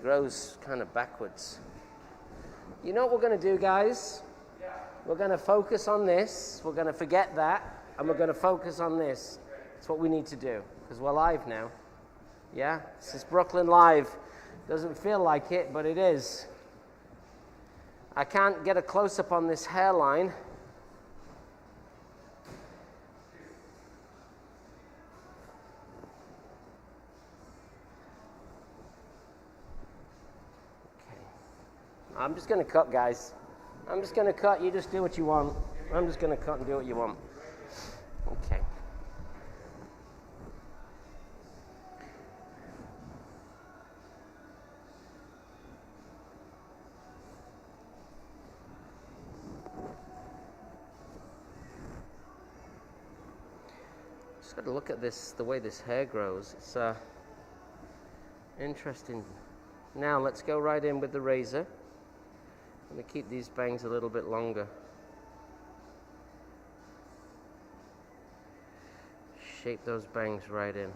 Grows kind of backwards. You know what we're going to do, guys? We're going to focus on this. We're going to forget that, and we're going to focus on this. It's what we need to do, because we're live now. Yeah? This is Brooklyn Live. Doesn't feel like it, but it is. I can't get a close-up on this hairline. I'm just going to cut, guys. I'm just going to cut. You just do what you want. I'm just going to cut and do what you want. Okay. Just got to look at this, the way this hair grows. It's interesting. Now let's go right in with the razor. I'm going to keep these bangs a little bit longer. Shape those bangs right in.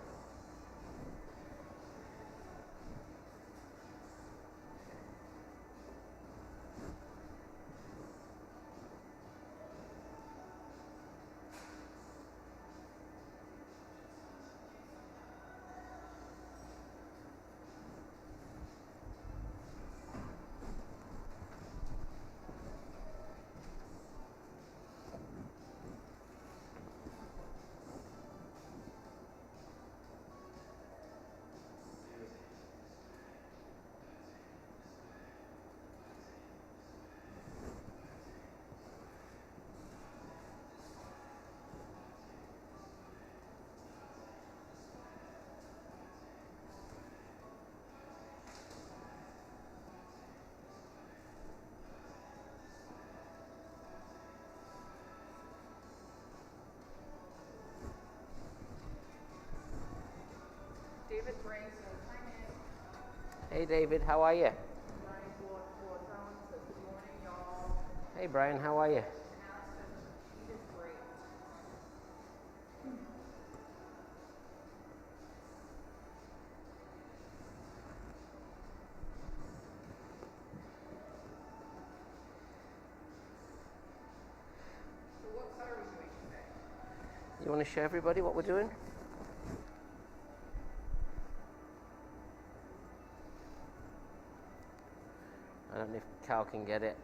Hey David, how are you? Hey Brian, how are you? You want to show everybody what we're doing? I don't know if Cal can get it.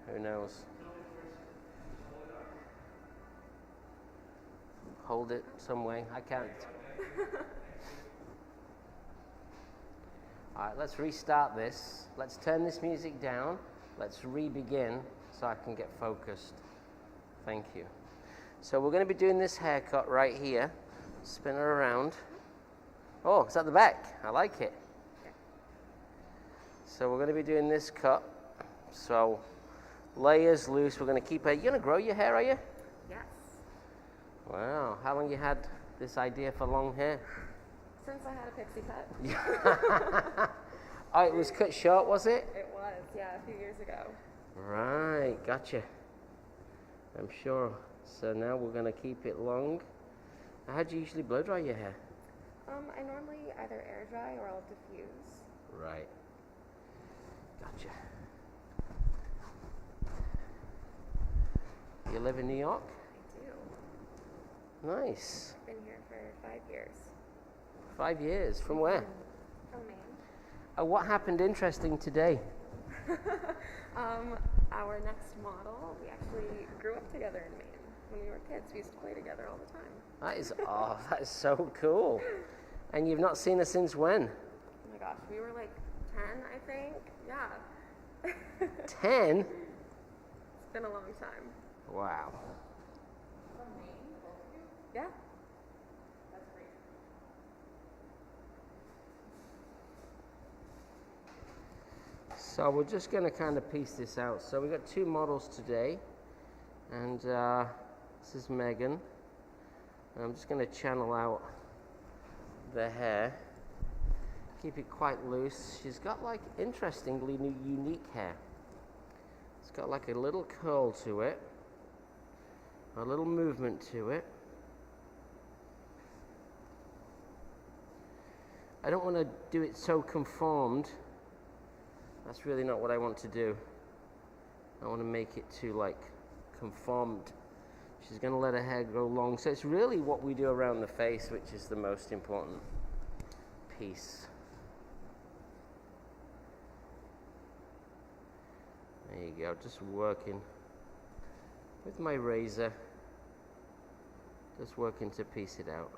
Who knows? Hold it some way. I can't. All right, let's restart this. Let's turn this music down. Let's re-begin so I can get focused. Thank you. So we're going to be doing this haircut right here. Spin her around. Oh, it's at the back. I like it. So we're going to be doing this cut. So layers loose. We're going to keep it. You're going to grow your hair, are you? Yes. Wow. How long you had this idea for long hair? Since I had a pixie cut. Oh, it was cut short, was it? It was, yeah, a few years ago. Right. Gotcha. I'm sure. So now we're going to keep it long. How do you usually blow dry your hair? I normally either air dry or I'll diffuse. Right. Gotcha. You live in New York? I do. Nice. Been here for 5 years. 5 years. From where? From Maine. What happened interesting today? Our next model, we actually grew up together in Maine. When we were kids, we used to play together all the time. That is so cool. And you've not seen her since when? Oh my gosh, we were like 10, I think. Yeah. 10? It's been a long time. Wow. From Maine, both of you? Yeah. That's great. So we're just going to kind of piece this out. So we've got 2 models today. And this is Megan. And I'm just going to channel out the hair. Keep it quite loose. She's got like interestingly unique hair. It's got like a little curl to it, a little movement to it. I don't want to do it so conformed. That's really not what I want to do. I want to make it too like conformed. She's going to let her hair grow long. So it's really what we do around the face which is the most important piece. There you go, just working with my razor, just working to piece it out.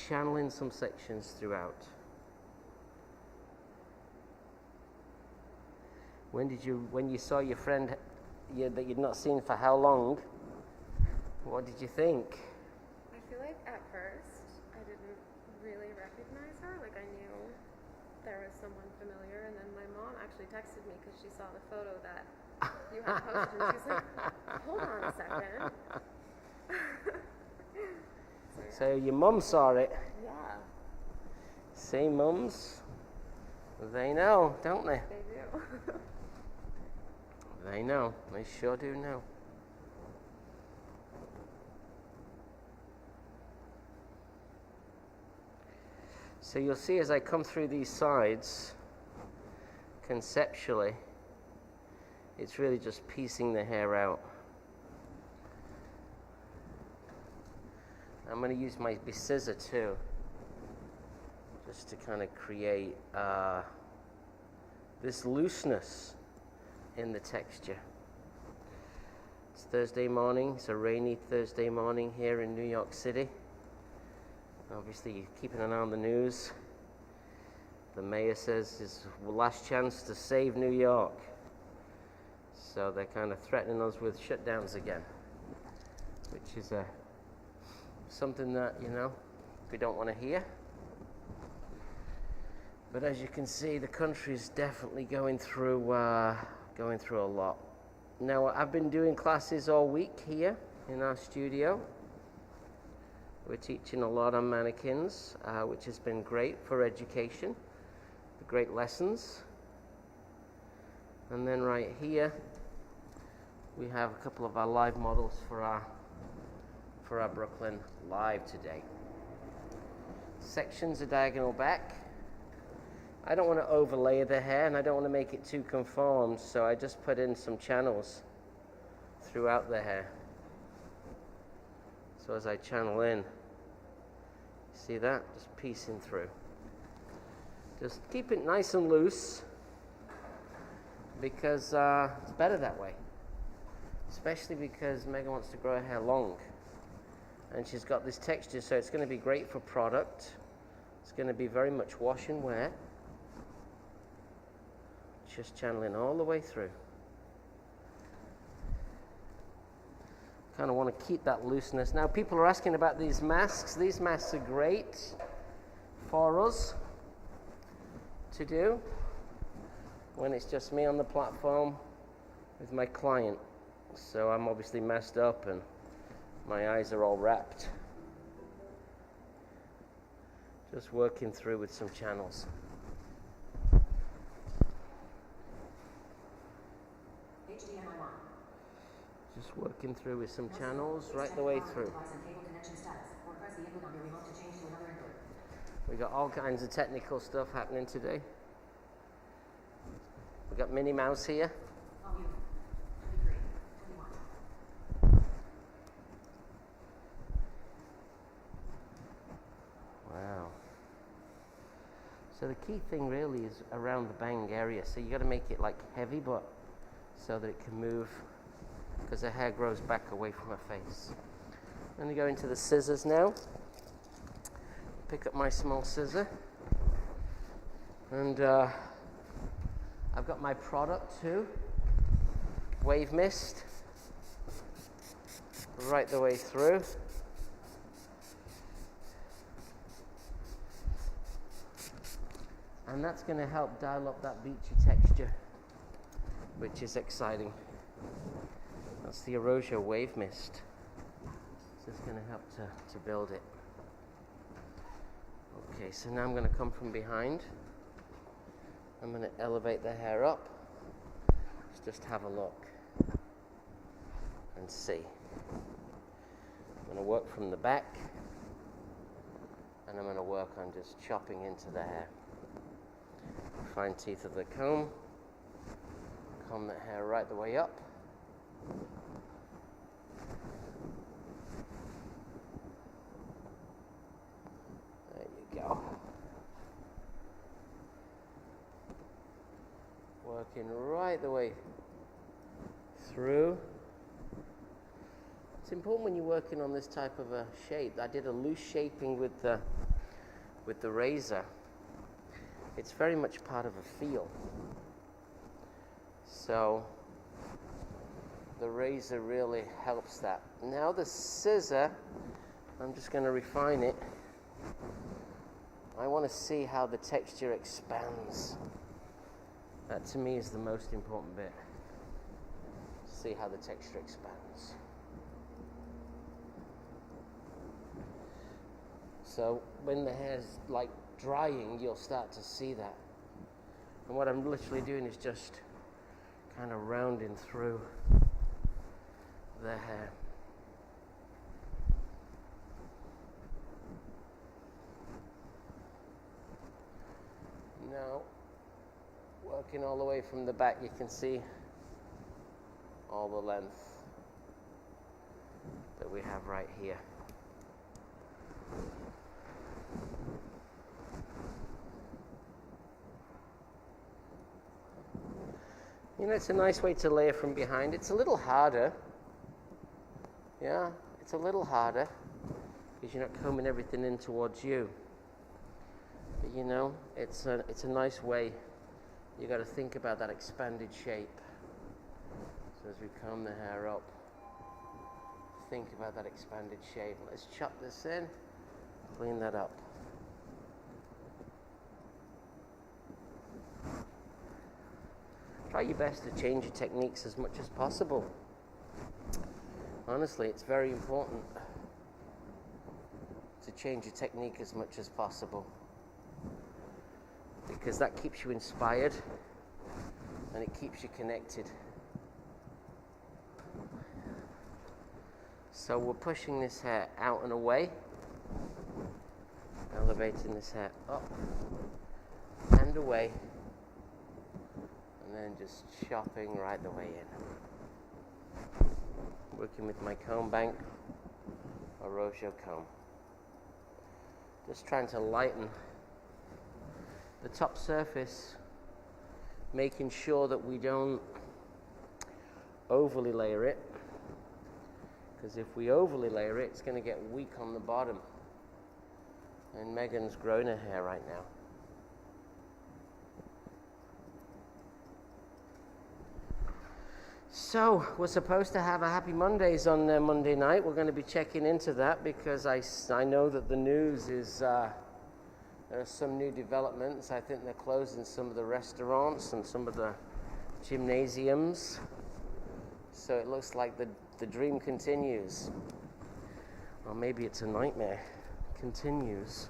Channeling some sections throughout. When you saw your friend that you'd not seen for how long, what did you think? I feel like at first I didn't really recognize her. Like I knew there was someone familiar, and then my mom actually texted me because she saw the photo that you had posted, and she's like, "Hold on a second." So your mum saw it. Yeah. See, mums, they know, don't they? They do. They know. They sure do know. So you'll see as I come through these sides, conceptually, it's really just piecing the hair out. I'm going to use my scissor too, just to kind of create this looseness in the texture. It's Thursday morning. It's a rainy Thursday morning here in New York City. Obviously, you're keeping an eye on the news. The mayor says it's the last chance to save New York. So they're kind of threatening us with shutdowns again, which is something that, we don't want to hear. But as you can see, the country is definitely going through a lot. Now, I've been doing classes all week here in our studio. We're teaching a lot on mannequins, which has been great for education, great lessons. And then right here, we have a couple of our live models for our Brooklyn Live today. Sections are diagonal back. I don't want to overlay the hair, and I don't want to make it too conformed, so I just put in some channels throughout the hair. So as I channel in, see that? Just piecing through. Just keep it nice and loose, because it's better that way. Especially because Megan wants to grow her hair long. And she's got this texture, so it's going to be great for product. It's going to be very much wash and wear. Just channeling all the way through. Kind of want to keep that looseness. Now, people are asking about these masks. These masks are great for us to do when it's just me on the platform with my client. So I'm obviously messed up and my eyes are all wrapped. Just working through with some channels. Just working through with some channels right the way through. We got all kinds of technical stuff happening today. We got Minnie Mouse here. Wow. So the key thing really is around the bang area. So you got to make it like heavy, but so that it can move, because the hair grows back away from her face. I'm going to go into the scissors now. Pick up my small scissor. And I've got my product too. Wave Mist. Right the way through. And that's going to help dial up that beachy texture, which is exciting. That's the Erosia Wave Mist. So it's going to help to build it. Okay, so now I'm going to come from behind. I'm going to elevate the hair up. Let's just have a look and see. I'm going to work from the back And I'm going to work on just chopping into the hair. Fine teeth of the comb. Comb the hair right the way up. There you go. Working right the way through. It's important when you're working on this type of a shape. I did a loose shaping with the razor. It's very much part of a feel. So the razor really helps that. Now the scissor, I'm just going to refine it. I want to see how the texture expands. That to me is the most important bit. See how the texture expands. So when the hair's like drying, you'll start to see that. And what I'm literally doing is just kind of rounding through the hair. Now, working all the way from the back, you can see all the length that we have right here. You know, it's a nice way to layer from behind. It's a little harder. Yeah, it's a little harder because you're not combing everything in towards you. But you know, it's a nice way. You got to think about that expanded shape. So as we comb the hair up, think about that expanded shape. Let's chop this in, clean that up. Try your best to change your techniques as much as possible. Honestly, it's very important to change your technique as much as possible, because that keeps you inspired and it keeps you connected. So we're pushing this hair out and away, elevating this hair up and away, and then just chopping right the way in. Working with my comb bank, a Rojo comb. Just trying to lighten the top surface, making sure that we don't overly layer it, because if we overly layer it, it's going to get weak on the bottom. And Megan's growing her hair right now. So we're supposed to have a Happy Mondays on Monday night. We're going to be checking into that because I know that the news is there are some new developments. I think they're closing some of the restaurants and some of the gymnasiums. So it looks like the dream continues. Or maybe it's a nightmare. Continues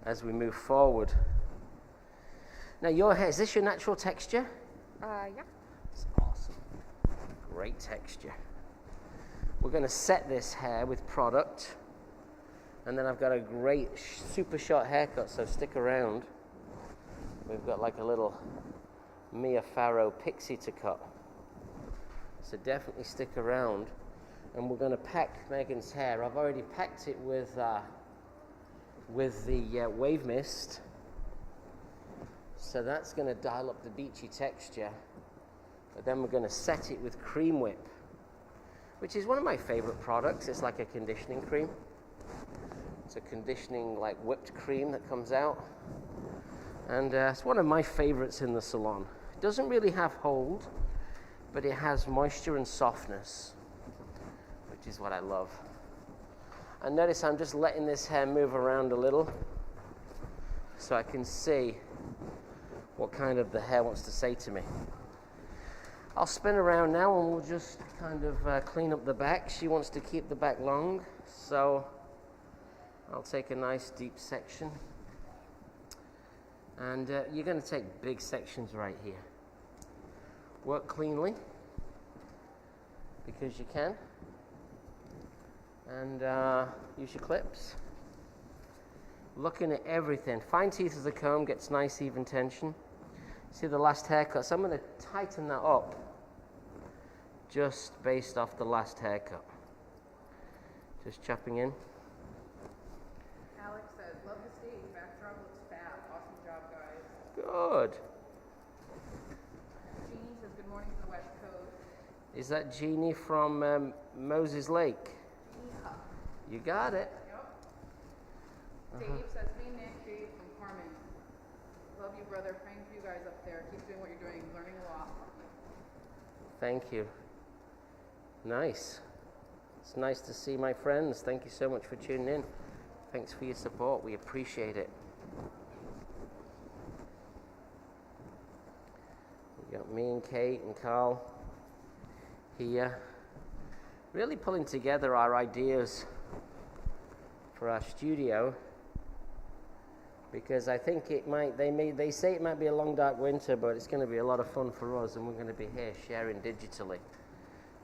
as we move forward. Now your hair, is this your natural texture? Yeah. It's awesome. Great texture. We're going to set this hair with product. And then I've got a great super short haircut, so stick around. We've got like a little Mia Farrow Pixie to cut. So definitely stick around. And we're going to pack Megan's hair. I've already packed it with the wave mist. So that's going to dial up the beachy texture. But then we're going to set it with Cream Whip, which is one of my favorite products. It's like a conditioning cream. It's a conditioning, like whipped cream that comes out. And it's one of my favorites in the salon. It doesn't really have hold, but it has moisture and softness, which is what I love. And notice I'm just letting this hair move around a little so I can see what kind of the hair wants to say to me. I'll spin around now and we'll just kind of clean up the back. She wants to keep the back long, so I'll take a nice deep section. And you're going to take big sections right here. Work cleanly, because you can. And use your clips. looking at everything. Fine teeth of the comb gets nice even tension. See the last haircut, so I'm going to tighten that up just based off the last haircut. Just chopping in. Alex says, love the stage, backdrop looks fab. Awesome job, guys. Good. Jeannie says, good morning from the West Coast. Is that Jeannie from Moses Lake? Yeah. You got it. Yep. Dave says, hey Nick, Dave from Carmen. Love you, brother. Praying for you guys up there. Keep doing what you're doing. Learning a lot. Thank you. Nice. It's nice to see my friends. Thank you so much for tuning in. Thanks for your support. We appreciate it. We got me and Kate and Carl here, really pulling together our ideas for our studio, because I think they say it might be a long dark winter, but it's going to be a lot of fun for us, and we're going to be here sharing digitally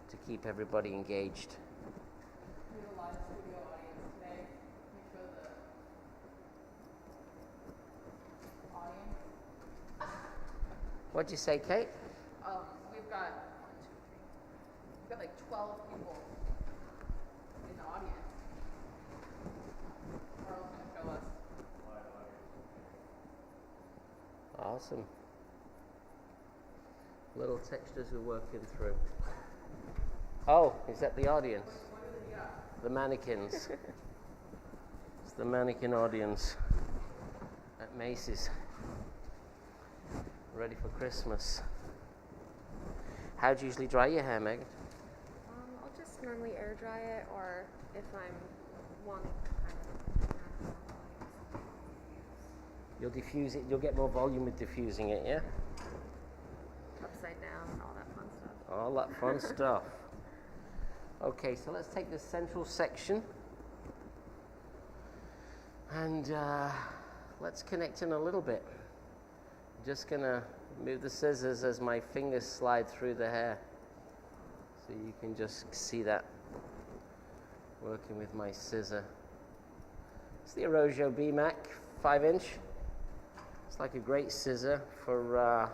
to keep everybody engaged. We have a live studio audience today. Let me show the audience. What'd you say, Kate? We've got like 12 people in the audience. Carl's gonna show us. Awesome. Little textures we're working through. Oh, is that the audience? What are the, The mannequins. It's the mannequin audience at Macy's. Ready for Christmas. How do you usually dry your hair, Megan? I'll just normally air dry it, or if I'm wanting to kind of natural volume. You'll diffuse it, you'll get more volume with diffusing it, yeah? Upside down and all that fun stuff. All that fun stuff. Okay, so let's take this central section and let's connect in a little bit. Just gonna move the scissors as my fingers slide through the hair, so you can just see that working with my scissor. It's the Arrojo BMAC 5-inch. It's like a great scissor for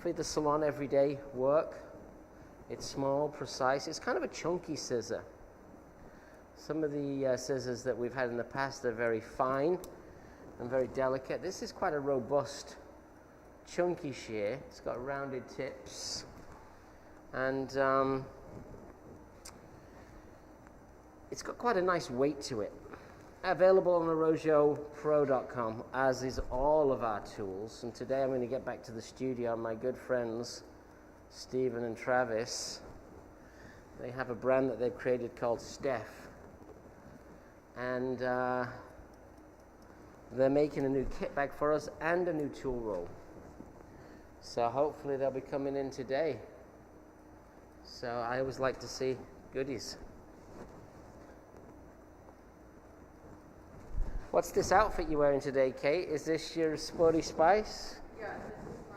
the salon everyday work. It's small, precise. It's kind of a chunky scissor. Some of the scissors that we've had in the past are very fine and very delicate. This is quite a robust, chunky shear. It's got rounded tips, and it's got quite a nice weight to it. Available on ArrojoPro.com, as is all of our tools. And today I'm going to get back to the studio. My good friends Stephen and Travis, they have a brand that they've created called Steph, and they're making a new kit bag for us and a new tool roll. So hopefully they'll be coming in today. So I always like to see goodies. What's this outfit you're wearing today, Kate? Is this your Sporty Spice? Yeah, this is my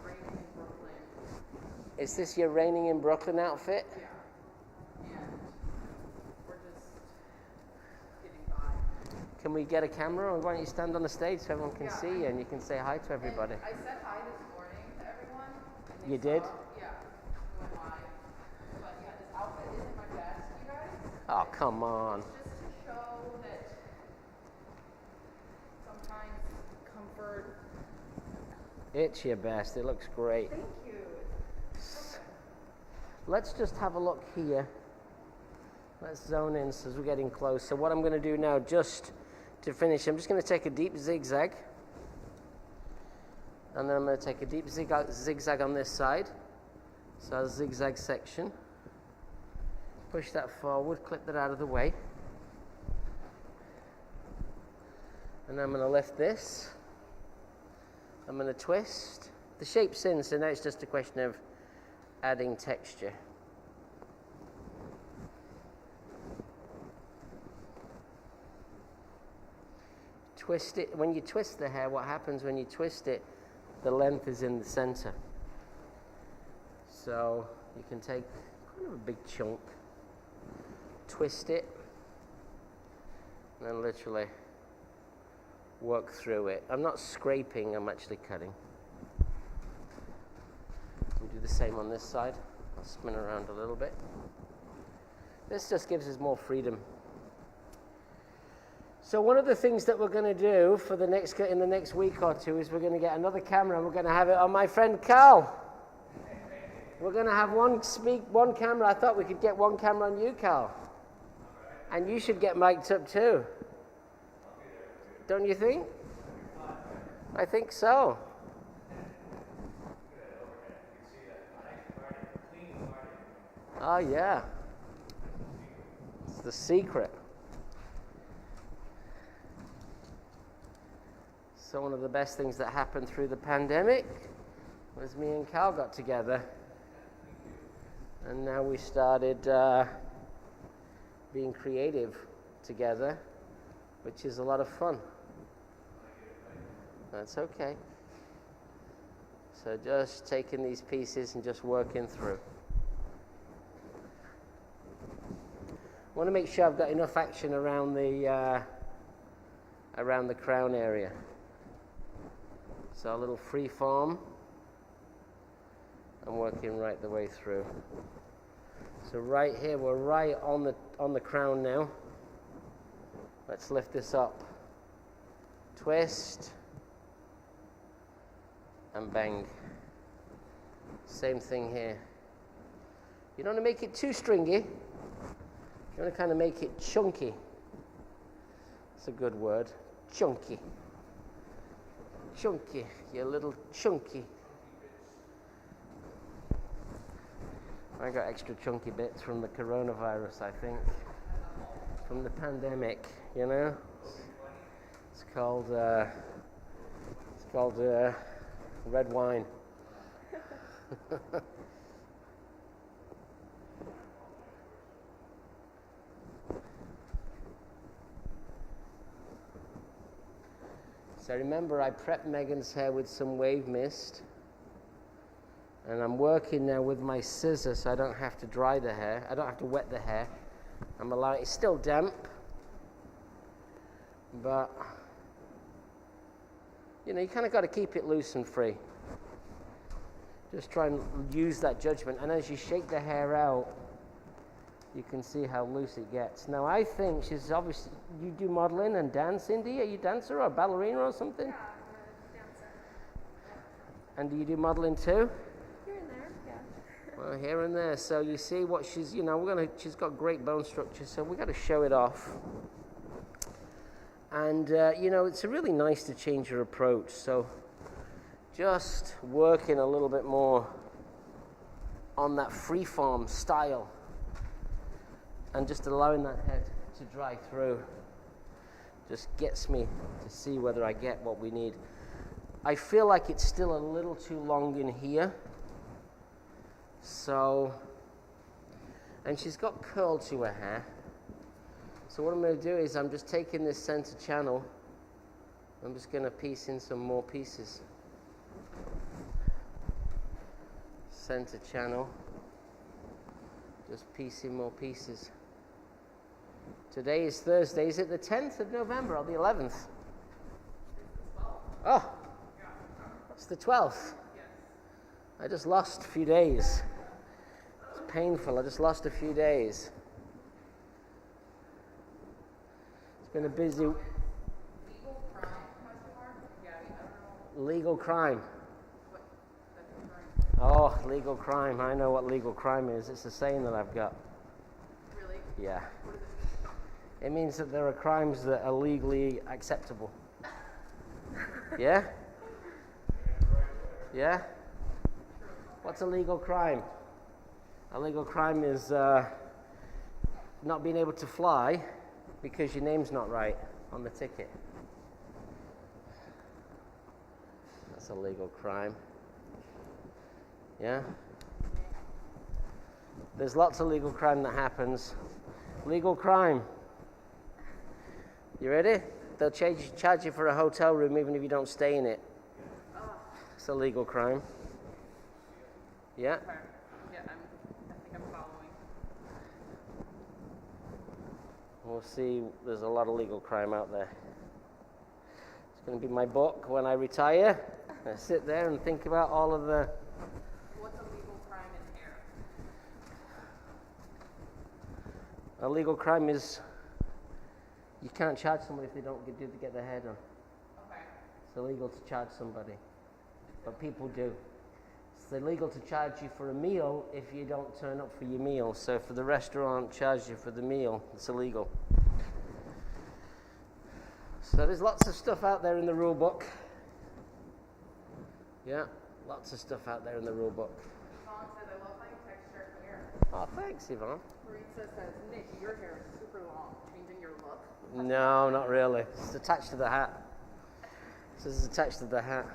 Raining in Brooklyn. Is this your Raining in Brooklyn outfit? Yeah. And we're just getting by. Can we get a camera, or why don't you stand on the stage so everyone can see you and you can say hi to everybody? And I said hi this morning to everyone. And You they did? saw- Yeah, we went live. But yeah, this outfit isn't my best, you guys. Oh, come on. It's just to show that sometimes comfort. It's your best. It looks great. Thank you. Let's just have a look here. Let's zone in as we're getting close. So what I'm going to do now, just to finish, I'm just going to take a deep zigzag. And then I'm going to take a deep zigzag on this side. So a zigzag section. Push that forward, clip that out of the way. And I'm going to lift this. I'm going to twist. The shape's in, so now it's just a question of adding texture. Twist it. When you twist the hair, what happens when you twist it, the length is in the center. So you can take kind of a big chunk, twist it, and then literally work through it. I'm not scraping, I'm actually cutting. We'll do the same on this side. I'll spin around a little bit. This just gives us more freedom. So one of the things that we're going to do for the next in the next week or two is we're going to get another camera and we're going to have it on my friend Carl. We're going to have one camera. I thought we could get one camera on you, Carl. And you should get mic'd up too. Don't you think? I think so. Oh yeah. It's the secret. So one of the best things that happened through the pandemic was me and Cal got together. And now we started being creative together, which is a lot of fun. That's okay. So just taking these pieces and just working through. I want to make sure I've got enough action around the crown area. So a little free form. I'm working right the way through. So right here, we're right on the crown now. Let's lift this up. Twist and bang. Same thing here. You don't want to make it too stringy. You want to kind of make it chunky. It's a good word. Chunky. Chunky. You're a little chunky. I got extra chunky bits from the coronavirus, I think. From the pandemic, you know? It's called red wine. So remember, I prepped Megan's hair with some wave mist. And I'm working now with my scissors so I don't have to dry the hair. I don't have to wet the hair. I'm allowing, it's still damp. But, you know, you kind of got to keep it loose and free. Just try and use that judgment. And as you shake the hair out, you can see how loose it gets. Now, I think she's obviously, you do modeling and dance, Cindy? Are you a dancer or a ballerina or something? Yeah, I'm a dancer. And do you do modeling too? Here and there, yeah. Well, here and there. So you see what she's, you know, she's got great bone structure, so we got to show it off. And, you know, it's really nice to change your approach. So just working a little bit more on that freeform style and just allowing that head to dry through just gets me to see whether I get what we need. I feel like it's still a little too long in here. So, and she's got curl to her hair. So what I'm going to do is I'm just taking this center channel. I'm just going to piece in some more pieces. Center channel. Just piecing more pieces. Today is Thursday. Is it the 10th of November or the 11th? Oh, it's the 12th. I just lost a few days. It's painful. I just lost a few days. It's been a busy... Legal crime? Oh, legal crime. I know what legal crime is. It's a saying that I've got. Really? Yeah. It means that there are crimes that are legally acceptable. Yeah? Yeah? What's a legal crime? A legal crime is not being able to fly because your name's not right on the ticket. That's a legal crime. Yeah? There's lots of legal crime that happens. Legal crime. You ready? They'll charge you for a hotel room even if you don't stay in it. It's a legal crime. Yeah? Okay. Yeah, I think I'm following. We'll see. There's a lot of legal crime out there. going to be my book when I retire. I sit there and think about all of the... What's a legal crime in hair? A legal crime is you can't charge somebody if they don't get their hair done. Okay. It's illegal to charge somebody, but people do. It's illegal to charge you for a meal if you don't turn up for your meal. So if the restaurant charges you for the meal, it's illegal. So there's lots of stuff out there in the rule book. Yeah, lots of stuff out there in the rule book. Yvonne says, I love how you text your hair. Oh, thanks, Yvonne. Maritza says, Nick, your hair is super long. Changing your look? No, not really. It's attached to the hat. This is attached to the hat.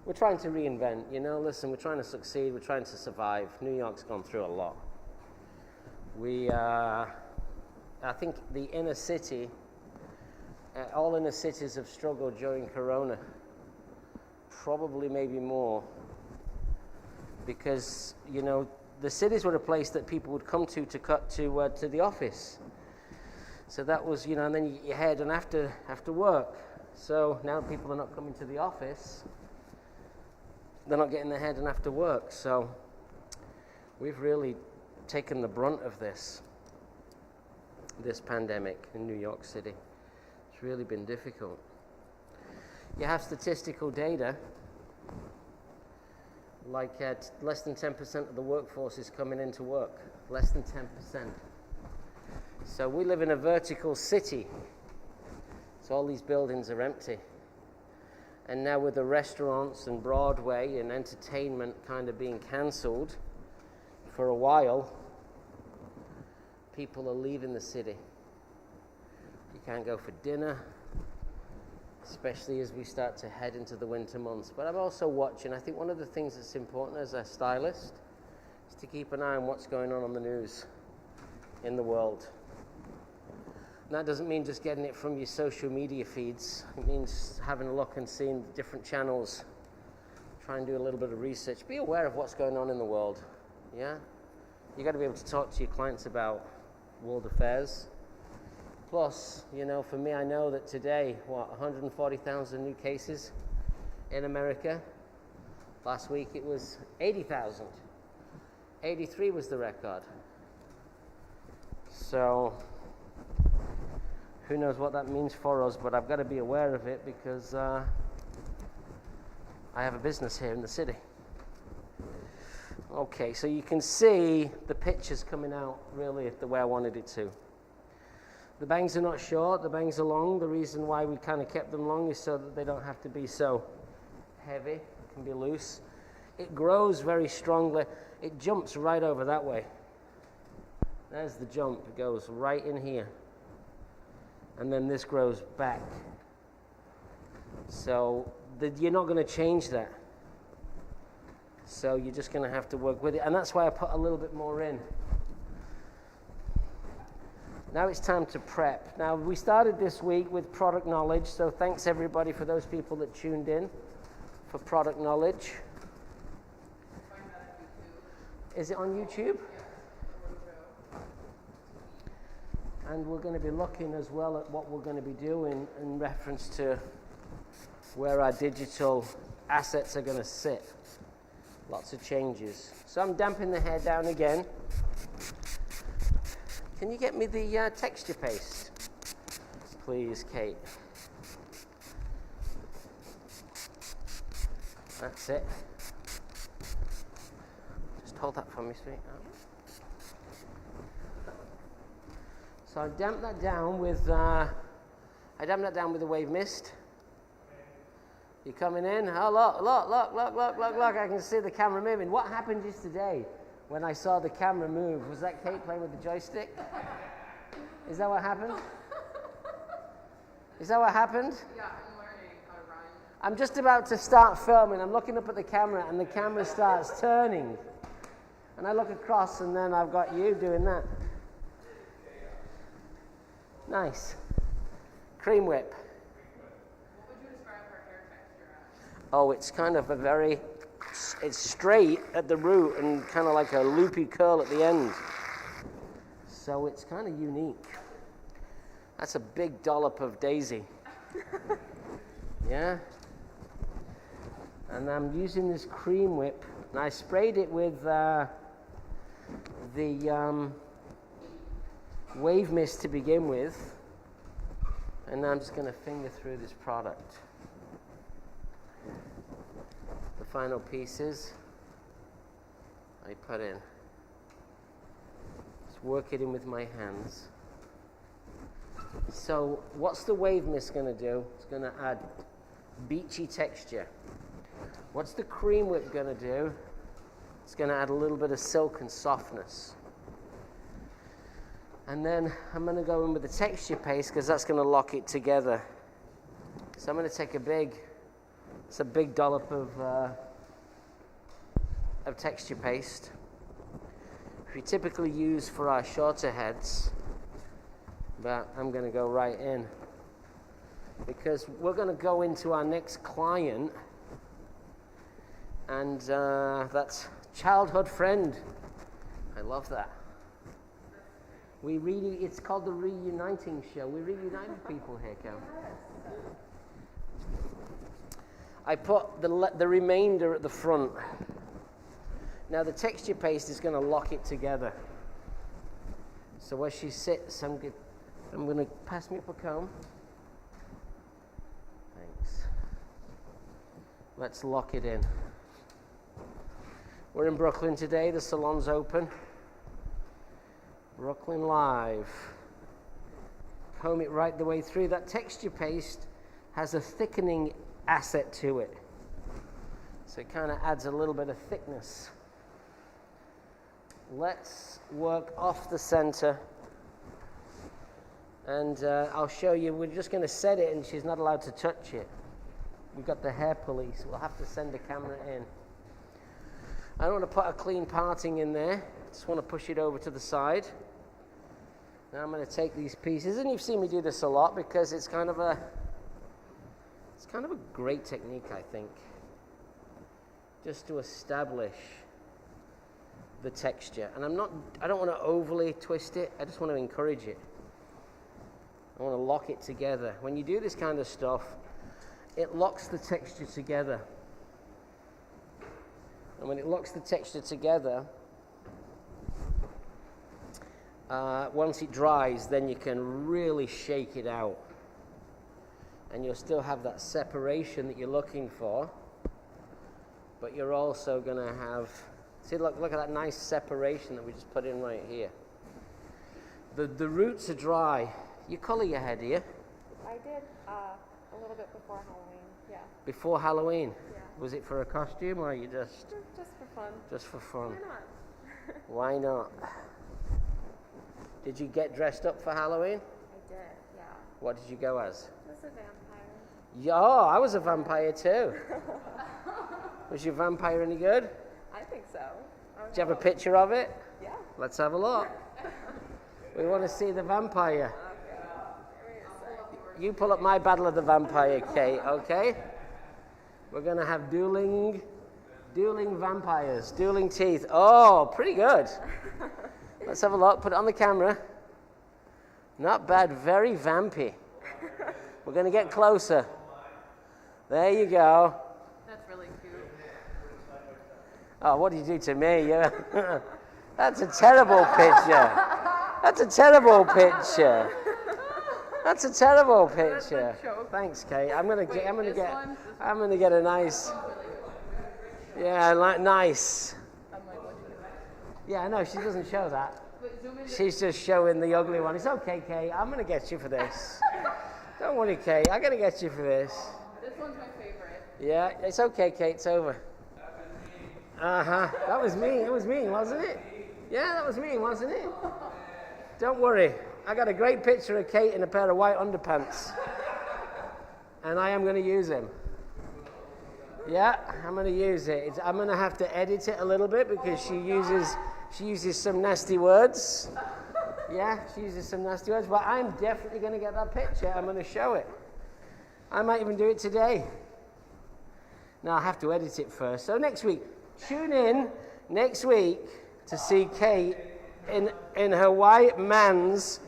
We're trying to reinvent, you know, listen, we're trying to succeed, we're trying to survive. New York's gone through a lot. I think the inner city, all inner cities have struggled during Corona. Probably maybe more. Because, you know, the cities were a place that people would come to cut to the office. So that was, you know, and then you head and after work. So now people are not coming to the office. They're not getting their head and after work. So we've really taken the brunt of this pandemic in New York City. It's really been difficult. You have statistical data, like less than 10% of the workforce is coming into work. Less than 10%. So we live in a vertical city. So all these buildings are empty. And now with the restaurants and Broadway and entertainment kind of being cancelled for a while, people are leaving the city. You can't go for dinner, especially as we start to head into the winter months. But I'm also watching. I think one of the things that's important as a stylist is to keep an eye on what's going on the news in the world. And that doesn't mean just getting it from your social media feeds. It means having a look and seeing the different channels. Try and do a little bit of research. Be aware of what's going on in the world. Yeah? You got to be able to talk to your clients about world affairs. Plus, you know, for me, I know that today, 140,000 new cases in America. Last week it was 80,000. 83 was the record. So who knows what that means for us, but I've got to be aware of it because I have a business here in the city. Okay, so you can see the pictures coming out really the way I wanted it to. The bangs are not short, the bangs are long. The reason why we kind of kept them long is so that they don't have to be so heavy, it can be loose. It grows very strongly. It jumps right over that way. There's the jump, it goes right in here. And then this grows back. So you're not going to change that. So you're just going to have to work with it. And that's why I put a little bit more in. Now it's time to prep. Now we started this week with product knowledge. So thanks everybody for those people that tuned in for product knowledge. Is it on YouTube? And we're going to be looking as well at what we're going to be doing in reference to where our digital assets are going to sit. Lots of changes. So I'm damping the hair down again. Can you get me the texture paste? Please, Kate. That's it. Just hold that for me, sweetheart. So I damp that down with the wave mist. You coming in? Oh, look, I can see the camera moving. What happened just today when I saw the camera move? Was that Kate playing with the joystick? Is that what happened? Is that what happened? Yeah, I'm learning how to run. I'm just about to start filming. I'm looking up at the camera and the camera starts turning. And I look across and then I've got you doing that. Nice. Cream whip. What would you describe her hair texture as? Oh, it's kind of it's straight at the root and kind of like a loopy curl at the end. So it's kind of unique. That's a big dollop of daisy. Yeah? And I'm using this cream whip, and I sprayed it with the wave mist to begin with, and now I'm just going to finger through this product. The final pieces I put in. Just work it in with my hands. So what's the wave mist going to do? It's going to add beachy texture. What's the cream whip going to do? It's going to add a little bit of silk and softness. And then I'm going to go in with the texture paste because that's going to lock it together. So I'm going to take a big dollop of texture paste, which we typically use for our shorter heads, but I'm going to go right in because we're going to go into our next client, and that's childhood friend. I love that. It's called the reuniting show. We reunited people here, Cal. I put the remainder at the front. Now the texture paste is going to lock it together. So where she sits, I'm going to pass me up a comb. Thanks. Let's lock it in. We're in Brooklyn today. The salon's open. Brooklyn Live. Comb it right the way through. That texture paste has a thickening asset to it. So it kind of adds a little bit of thickness. Let's work off the center. And I'll show you. We're just going to set it and she's not allowed to touch it. We've got the hair police. We'll have to send the camera in. I don't want to put a clean parting in there. Just want to push it over to the side. Now I'm going to take these pieces, and you've seen me do this a lot because it's kind of a great technique, I think, just to establish the texture. And I don't want to overly twist it. I just want to encourage it. I want to lock it together. When you do this kind of stuff, it locks the texture together. And when it locks the texture together, once it dries, then you can really shake it out. And you'll still have that separation that you're looking for. But you're also going to have, see, look at that nice separation that we just put in right here. The roots are dry. You color your hair, do you? I did a little bit before Halloween, yeah. Before Halloween? Yeah. Was it for a costume or you just for fun. Just for fun. Why not? Why not? Did you get dressed up for Halloween? I did, yeah. What did you go as? Just a vampire. Yeah, oh, I was a vampire too. Was your vampire any good? I think so. Do you have a picture of it? Yeah. Let's have a look. We want to see the vampire. You pull up my Battle of the Vampire, Kate, okay? We're going to have dueling vampires, dueling teeth. Oh, pretty good. Let's have a look. Put it on the camera. Not bad. Very vampy. We're going to get closer. There you go. That's really cute. Oh, what did you do to me? That's a terrible picture. That's a terrible picture. That's a terrible picture. Thanks, Kate. I'm gonna get a nice. Yeah, nice. Yeah, no, she doesn't show that. She's just showing the ugly one. It's okay, Kate. I'm gonna get you for this. Don't worry, Kate. I'm gonna get you for this. This one's my favorite. Yeah, it's okay, Kate. It's over. That was me. It was me, wasn't it? Yeah, that was me, wasn't it? Don't worry. I got a great picture of Kate in a pair of white underpants. And I am going to use him. Yeah, I'm going to use it. I'm going to have to edit it a little bit because she uses some nasty words. Yeah, she uses some nasty words. But I'm definitely going to get that picture. I'm going to show it. I might even do it today. Now I have to edit it first. So next week, tune in next week to see Kate in her white man's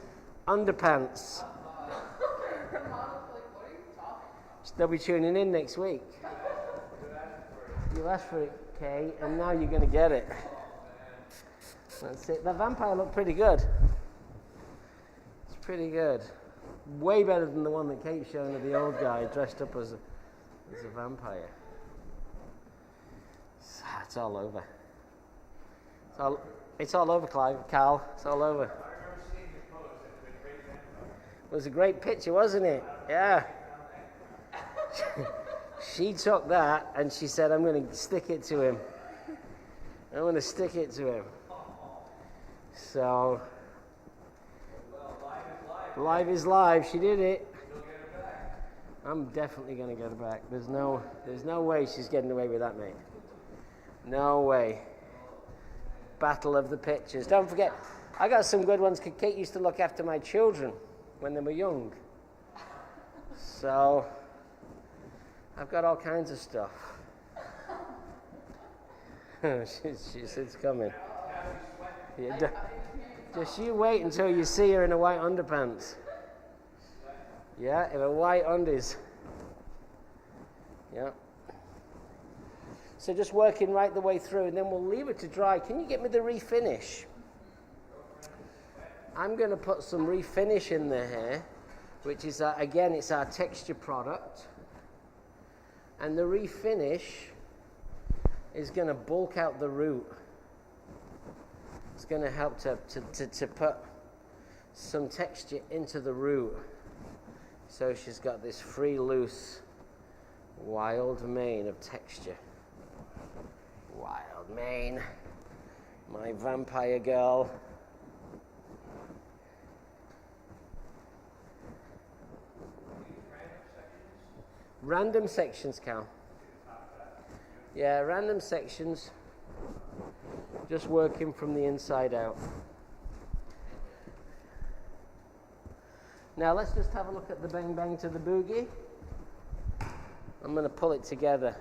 underpants. Her models are like, what are you talking about? They'll be tuning in next week. You asked for it, Kay, and now you're going to get it. That's it. That vampire looked pretty good. It's pretty good. Way better than the one that Kate's showing of the old guy dressed up as a vampire. It's all over. It's all over, Carl. It's all over. It was a great picture, wasn't it? Yeah. She took that and she said, I'm going to stick it to him. I'm going to stick it to him. So, live is live. She did it. I'm definitely going to get her back. There's no way she's getting away with that, mate. No way. Battle of the pictures. Don't forget, I got some good ones. Kate used to look after my children when they were young. So, I've got all kinds of stuff. she said it's coming. Yeah, just you wait until you see her in a white underpants. Yeah, in a white undies. Yeah. So just working right the way through, and then we'll leave it to dry. Can you get me the refinish? I'm going to put some refinish in the hair, which is, again, it's our texture product. And the refinish is going to bulk out the root. It's going to help to put some texture into the root. So she's got this free, loose, wild mane of texture. Wild mane. My vampire girl. Random sections, Cal. Yeah, random sections. Just working from the inside out. Now let's just have a look at the bang bang to the boogie. I'm going to pull it together.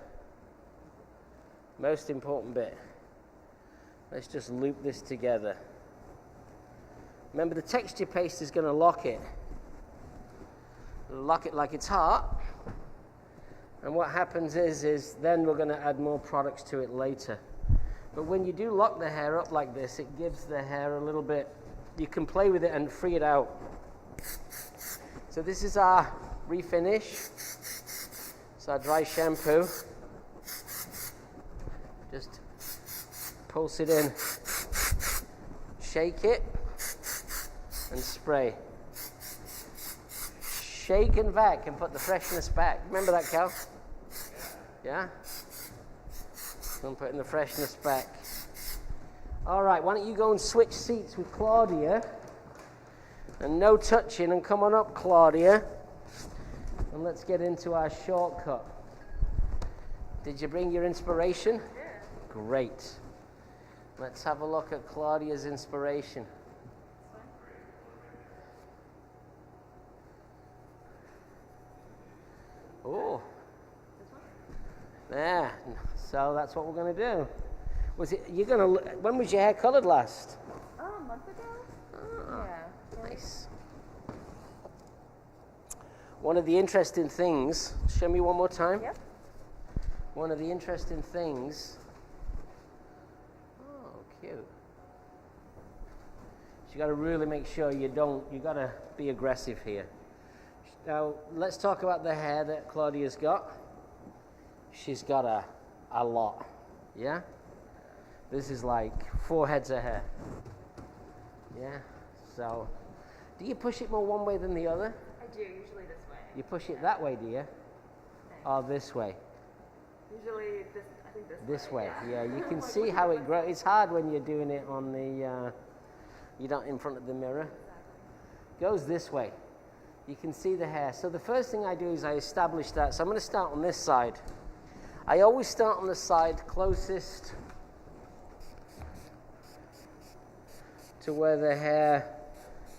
Most important bit. Let's just loop this together. Remember, the texture paste is going to lock it. Lock it like it's hot. And what happens is then we're going to add more products to it later. But when you do lock the hair up like this, it gives the hair a little bit, you can play with it and free it out. So this is our refinish. It's our dry shampoo. Just pulse it in, shake it, and spray. Shake and vac and put the freshness back. Remember that, Cal? Yeah? I'm putting the freshness back. All right, why don't you go and switch seats with Claudia? And no touching, and come on up, Claudia. And let's get into our shortcut. Did you bring your inspiration? Yeah. Great. Let's have a look at Claudia's inspiration. Oh. There. So that's what we're going to do. When was your hair colored last? Oh, a month ago? Oh, Yeah. nice. One of the interesting things, show me one more time. Yep. One of the interesting things. Oh, cute. So you got to really make sure you got to be aggressive here. Now, let's talk about the hair that Claudia's got. She's got a lot, yeah? This is like 4 heads of hair. Yeah, so, do you push it more one way than the other? I do, usually this way. You push it that way, do you? Or this way? Usually I think This way, yeah. yeah. You can see how it grows. It's hard when you're doing it on the, you're not in front of the mirror. Goes this way. You can see the hair. So the first thing I do is I establish that. So I'm going to start on this side. I always start on the side closest to where the hair,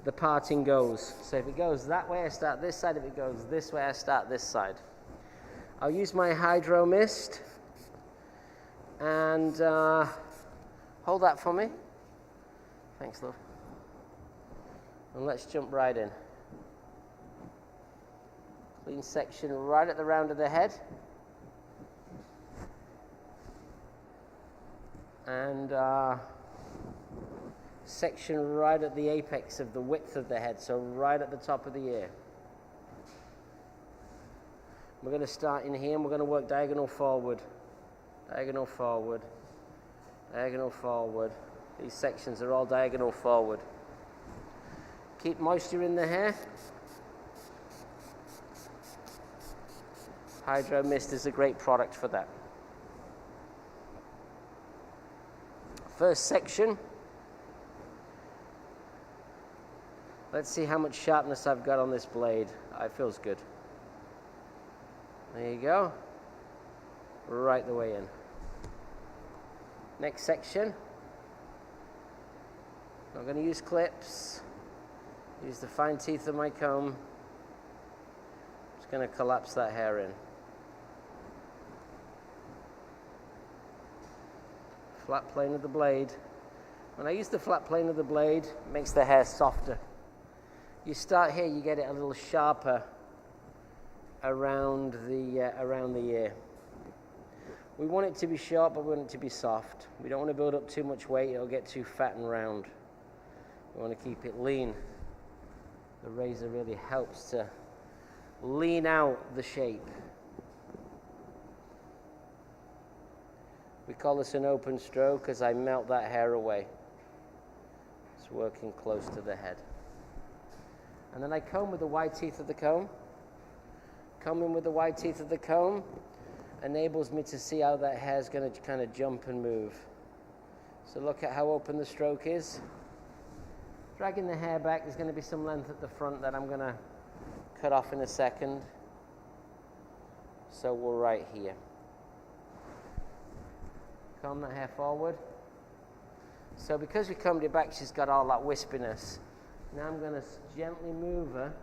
the parting goes. So if it goes that way, I start this side. If it goes this way, I start this side. I'll use my Hydro Mist and hold that for me. Thanks, love. And let's jump right in. Clean section right at the round of the head. And section right at the apex of the width of the head, so right at the top of the ear. We're going to start in here and we're going to work diagonal forward, diagonal forward, diagonal forward. These sections are all diagonal forward. Keep moisture in the hair. Hydro Mist is a great product for that. First section. Let's see how much sharpness I've got on this blade. It feels good. There you go. Right the way in. Next section. I'm going to use clips. Use the fine teeth of my comb. Just going to collapse that hair in. Flat plane of the blade. When I use the flat plane of the blade, it makes the hair softer. You start here, you get it a little sharper around the ear. We want it to be sharp, but we want it to be soft. We don't want to build up too much weight, it'll get too fat and round. We want to keep it lean. The razor really helps to lean out the shape. We call this an open stroke as I melt that hair away. It's working close to the head. And then I comb with the wide teeth of the comb. Combing with the wide teeth of the comb enables me to see how that hair is going to kind of jump and move. So look at how open the stroke is. Dragging the hair back, there's going to be some length at the front that I'm going to cut off in a second. So we're right here. Comb that hair forward. So because we combed it back, she's got all that wispiness. Now I'm going to gently move her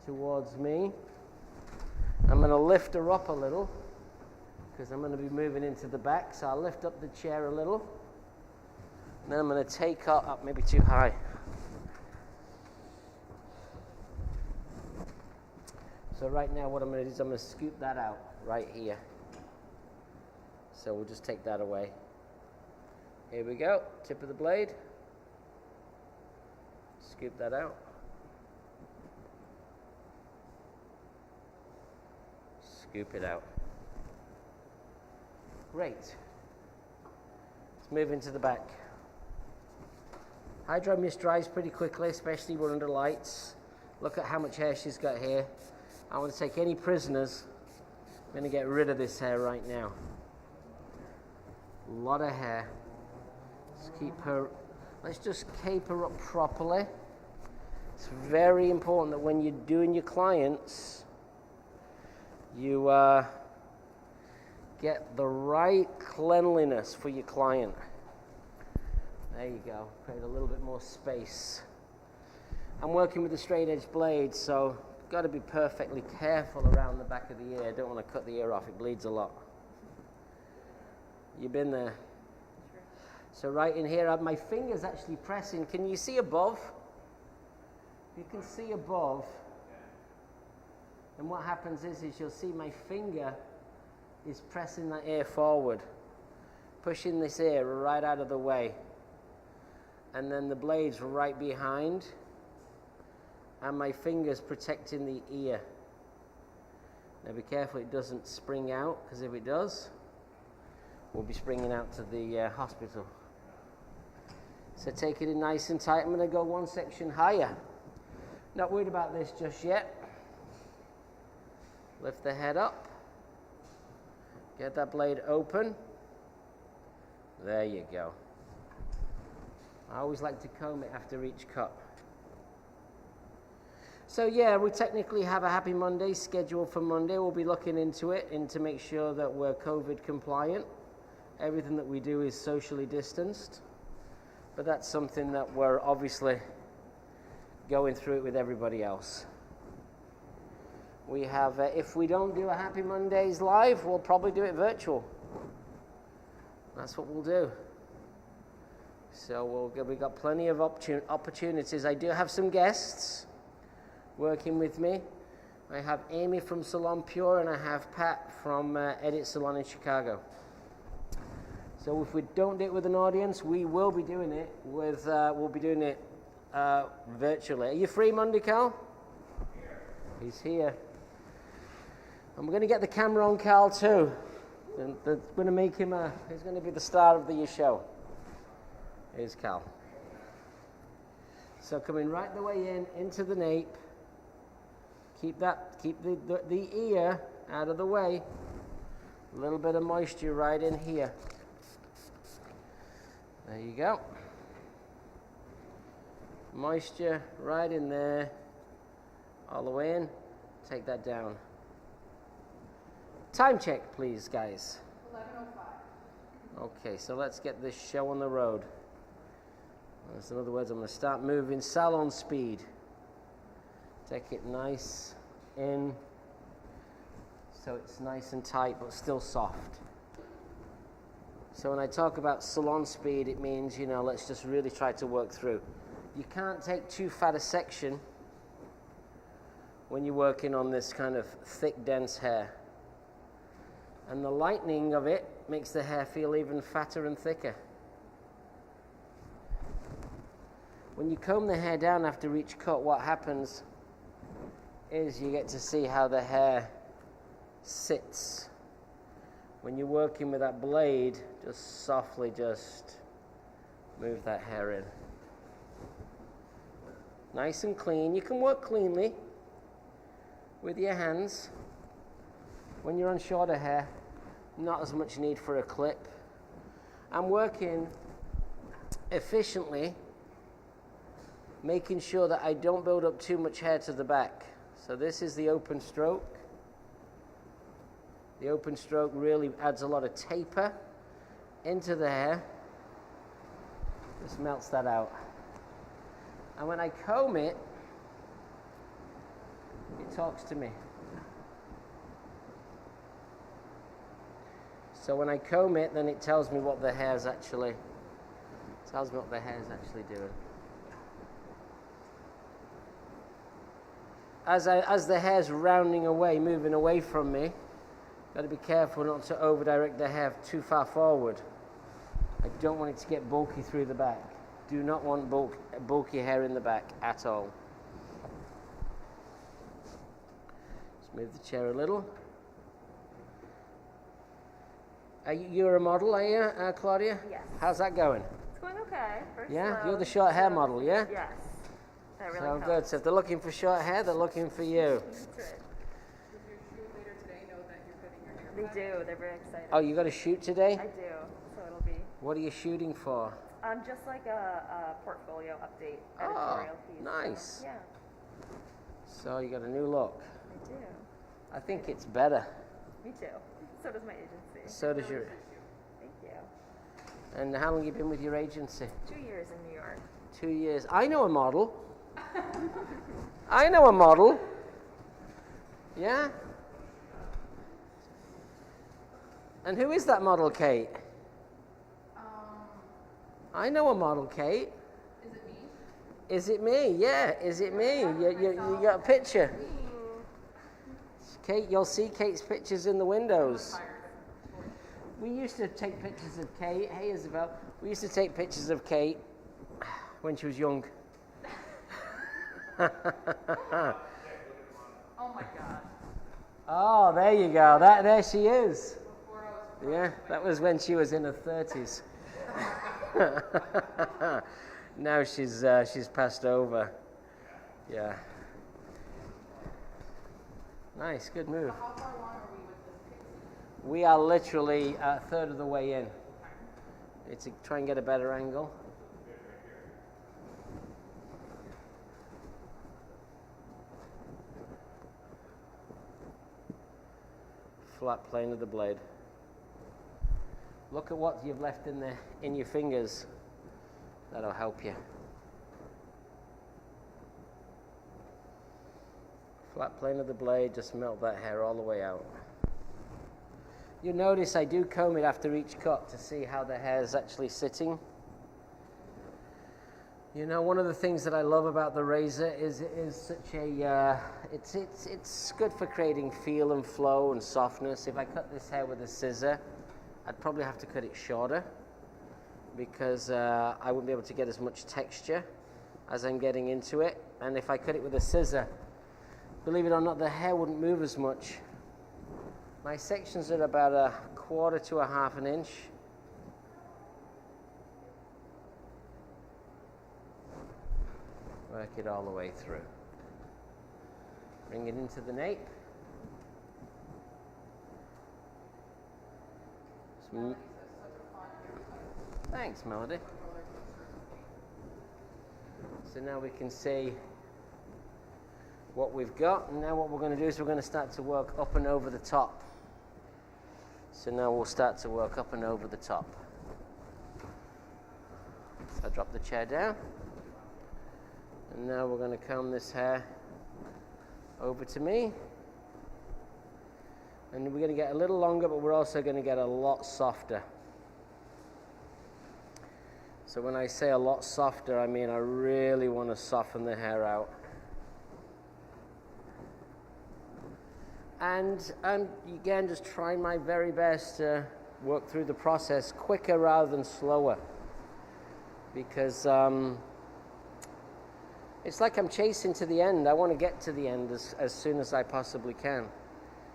towards me. I'm going to lift her up a little because I'm going to be moving into the back. So I'll lift up the chair a little. And then I'm going to take her up, maybe too high. So right now what I'm going to do is I'm going to scoop that out right here. So we'll just take that away. Here we go, tip of the blade. Scoop that out. Scoop it out. Great. Let's move into the back. Hydro Mist dries pretty quickly, especially when under lights. Look at how much hair she's got here. I want to take any prisoners. I'm going to get rid of this hair right now. A lot of hair. Let's just cape her up properly. It's very important that when you're doing your clients, you get the right cleanliness for your client. There you go. Create a little bit more space. I'm working with a straight edge blade, so got to be perfectly careful around the back of the ear. Don't want to cut the ear off. It bleeds a lot. You've been there. So right in here, my finger's actually pressing. Can you see above? You can see above. And what happens is you'll see my finger is pressing that ear forward, pushing this ear right out of the way. And then the blade's right behind, and my finger's protecting the ear. Now be careful it doesn't spring out, because if it does, we'll be springing out to the hospital. So take it in nice and tight. I'm going to go one section higher. Not worried about this just yet. Lift the head up. Get that blade open. There you go. I always like to comb it after each cut. So yeah, we technically have a Happy Monday scheduled for Monday. We'll be looking into it and to make sure that we're COVID compliant. Everything that we do is socially distanced. But that's something that we're obviously going through it with everybody else. We have, if we don't do a Happy Mondays live, we'll probably do it virtual. That's what we'll do. So we've got plenty of opportunities. I do have some guests working with me. I have Amy from Salon Pure, and I have Pat from Edit Salon in Chicago. So if we don't do it with an audience, we will be doing it with. We'll be doing it virtually. Are you free Monday, Carl? Here. He's here. And we're going to get the camera on Carl too. And that's going to make him he's going to be the star of the show. Here's Carl. So coming right the way into the nape. Keep the ear out of the way. A little bit of moisture right in here. There you go. Moisture right in there. All the way in. Take that down. Time check, please, guys. 11:05. Okay, so let's get this show on the road. In other words, I'm going to start moving salon speed. Take it nice in, so it's nice and tight but still soft. So when I talk about salon speed, it means, let's just really try to work through. You can't take too fat a section when you're working on this kind of thick, dense hair. And the lightening of it makes the hair feel even fatter and thicker. When you comb the hair down after each cut, what happens is you get to see how the hair sits. When you're working with that blade, just softly just move that hair in. Nice and clean. You can work cleanly with your hands. When you're on shorter hair, not as much need for a clip. I'm working efficiently, making sure that I don't build up too much hair to the back. So this is the open stroke. The open stroke really adds a lot of taper into the hair. Just melts that out. And when I comb it, it talks to me. So when I comb it, then it tells me what the hair's actually doing. As the hair's rounding away, moving away from me, got to be careful not to over-direct the hair too far forward. I don't want it to get bulky through the back. Do not want bulky hair in the back at all. Just move the chair a little. You're a model, are you, Claudia? Yes. How's that going? It's going okay. Yeah? You're the short hair model, yeah? Yes. That really So helps. good. So if they're looking for short hair, they're looking for you. That's it. Does your shoot later today know that you're getting your hair They cut? do. They're very excited. Oh, you got a shoot today? I do. So it'll be What are you shooting for? just like a portfolio update Oh, editorial piece. nice. So, yeah, So you got a new look. I do. I think it's better. Me too. So does my agency. So does your... Thank you. And how long have you been with your agency? 2 years in New York. 2 years. I know a model. I know a model. Yeah? And who is that model, Kate? I know a model, Kate. Is it me? Is it me? Yeah, is it me? You got a picture. Kate, you'll see Kate's pictures in the windows. We used to take pictures of Kate. Hey, Isabel. We used to take pictures of Kate when she was young. Oh my God. Oh, there you go. There she is. Yeah, that was when she was in her 30s. Now she's passed over. Yeah. Nice, good move. How far along are we with this Pixie? We are literally a third of the way in. It's to try and get a better angle. Flat plane of the blade. Look at what you've left in your fingers. That'll help you. Flat plane of the blade, just melt that hair all the way out. You notice I do comb it after each cut to see how the hair is actually sitting. You know, one of the things that I love about the razor is it is such a, it's good for creating feel and flow and softness. If I cut this hair with a scissor, I'd probably have to cut it shorter because I wouldn't be able to get as much texture as I'm getting into it. And if I cut it with a scissor, believe it or not, the hair wouldn't move as much. My sections are about 1/4 to 1/2 inch. Work it all the way through. Bring it into the nape. Thanks, Melody. So now we can see what we've got, and now what we're going to do is we're going to start to work up and over the top. So now we'll start to work up and over the top. So I drop the chair down, and now we're going to comb this hair over to me, and we're going to get a little longer, but we're also going to get a lot softer. So when I say a lot softer, I mean I really want to soften the hair out. And I'm, again, just trying my very best to work through the process quicker rather than slower. Because it's like I'm chasing to the end. I want to get to the end as soon as I possibly can,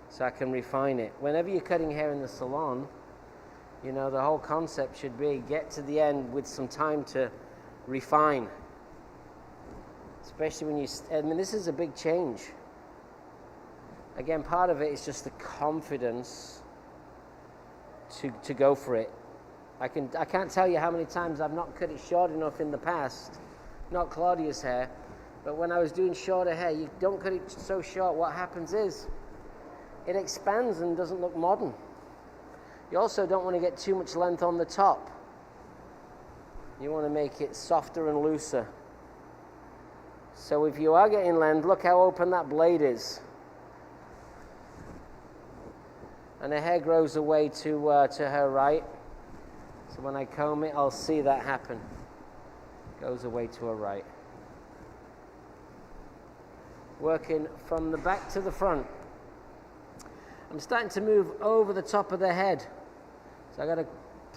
so I can refine it. Whenever you're cutting hair in the salon, you know, the whole concept should be get to the end with some time to refine. Especially when I mean, this is a big change. Again, part of it is just the confidence to go for it. I can't tell you how many times I've not cut it short enough in the past, not Claudia's hair, but when I was doing shorter hair, you don't cut it so short, what happens is it expands and doesn't look modern. You also don't want to get too much length on the top. You want to make it softer and looser. So if you are getting length, look how open that blade is. And the hair grows away to her right. So when I comb it, I'll see that happen. Goes away to her right. Working from the back to the front. I'm starting to move over the top of the head. So I got to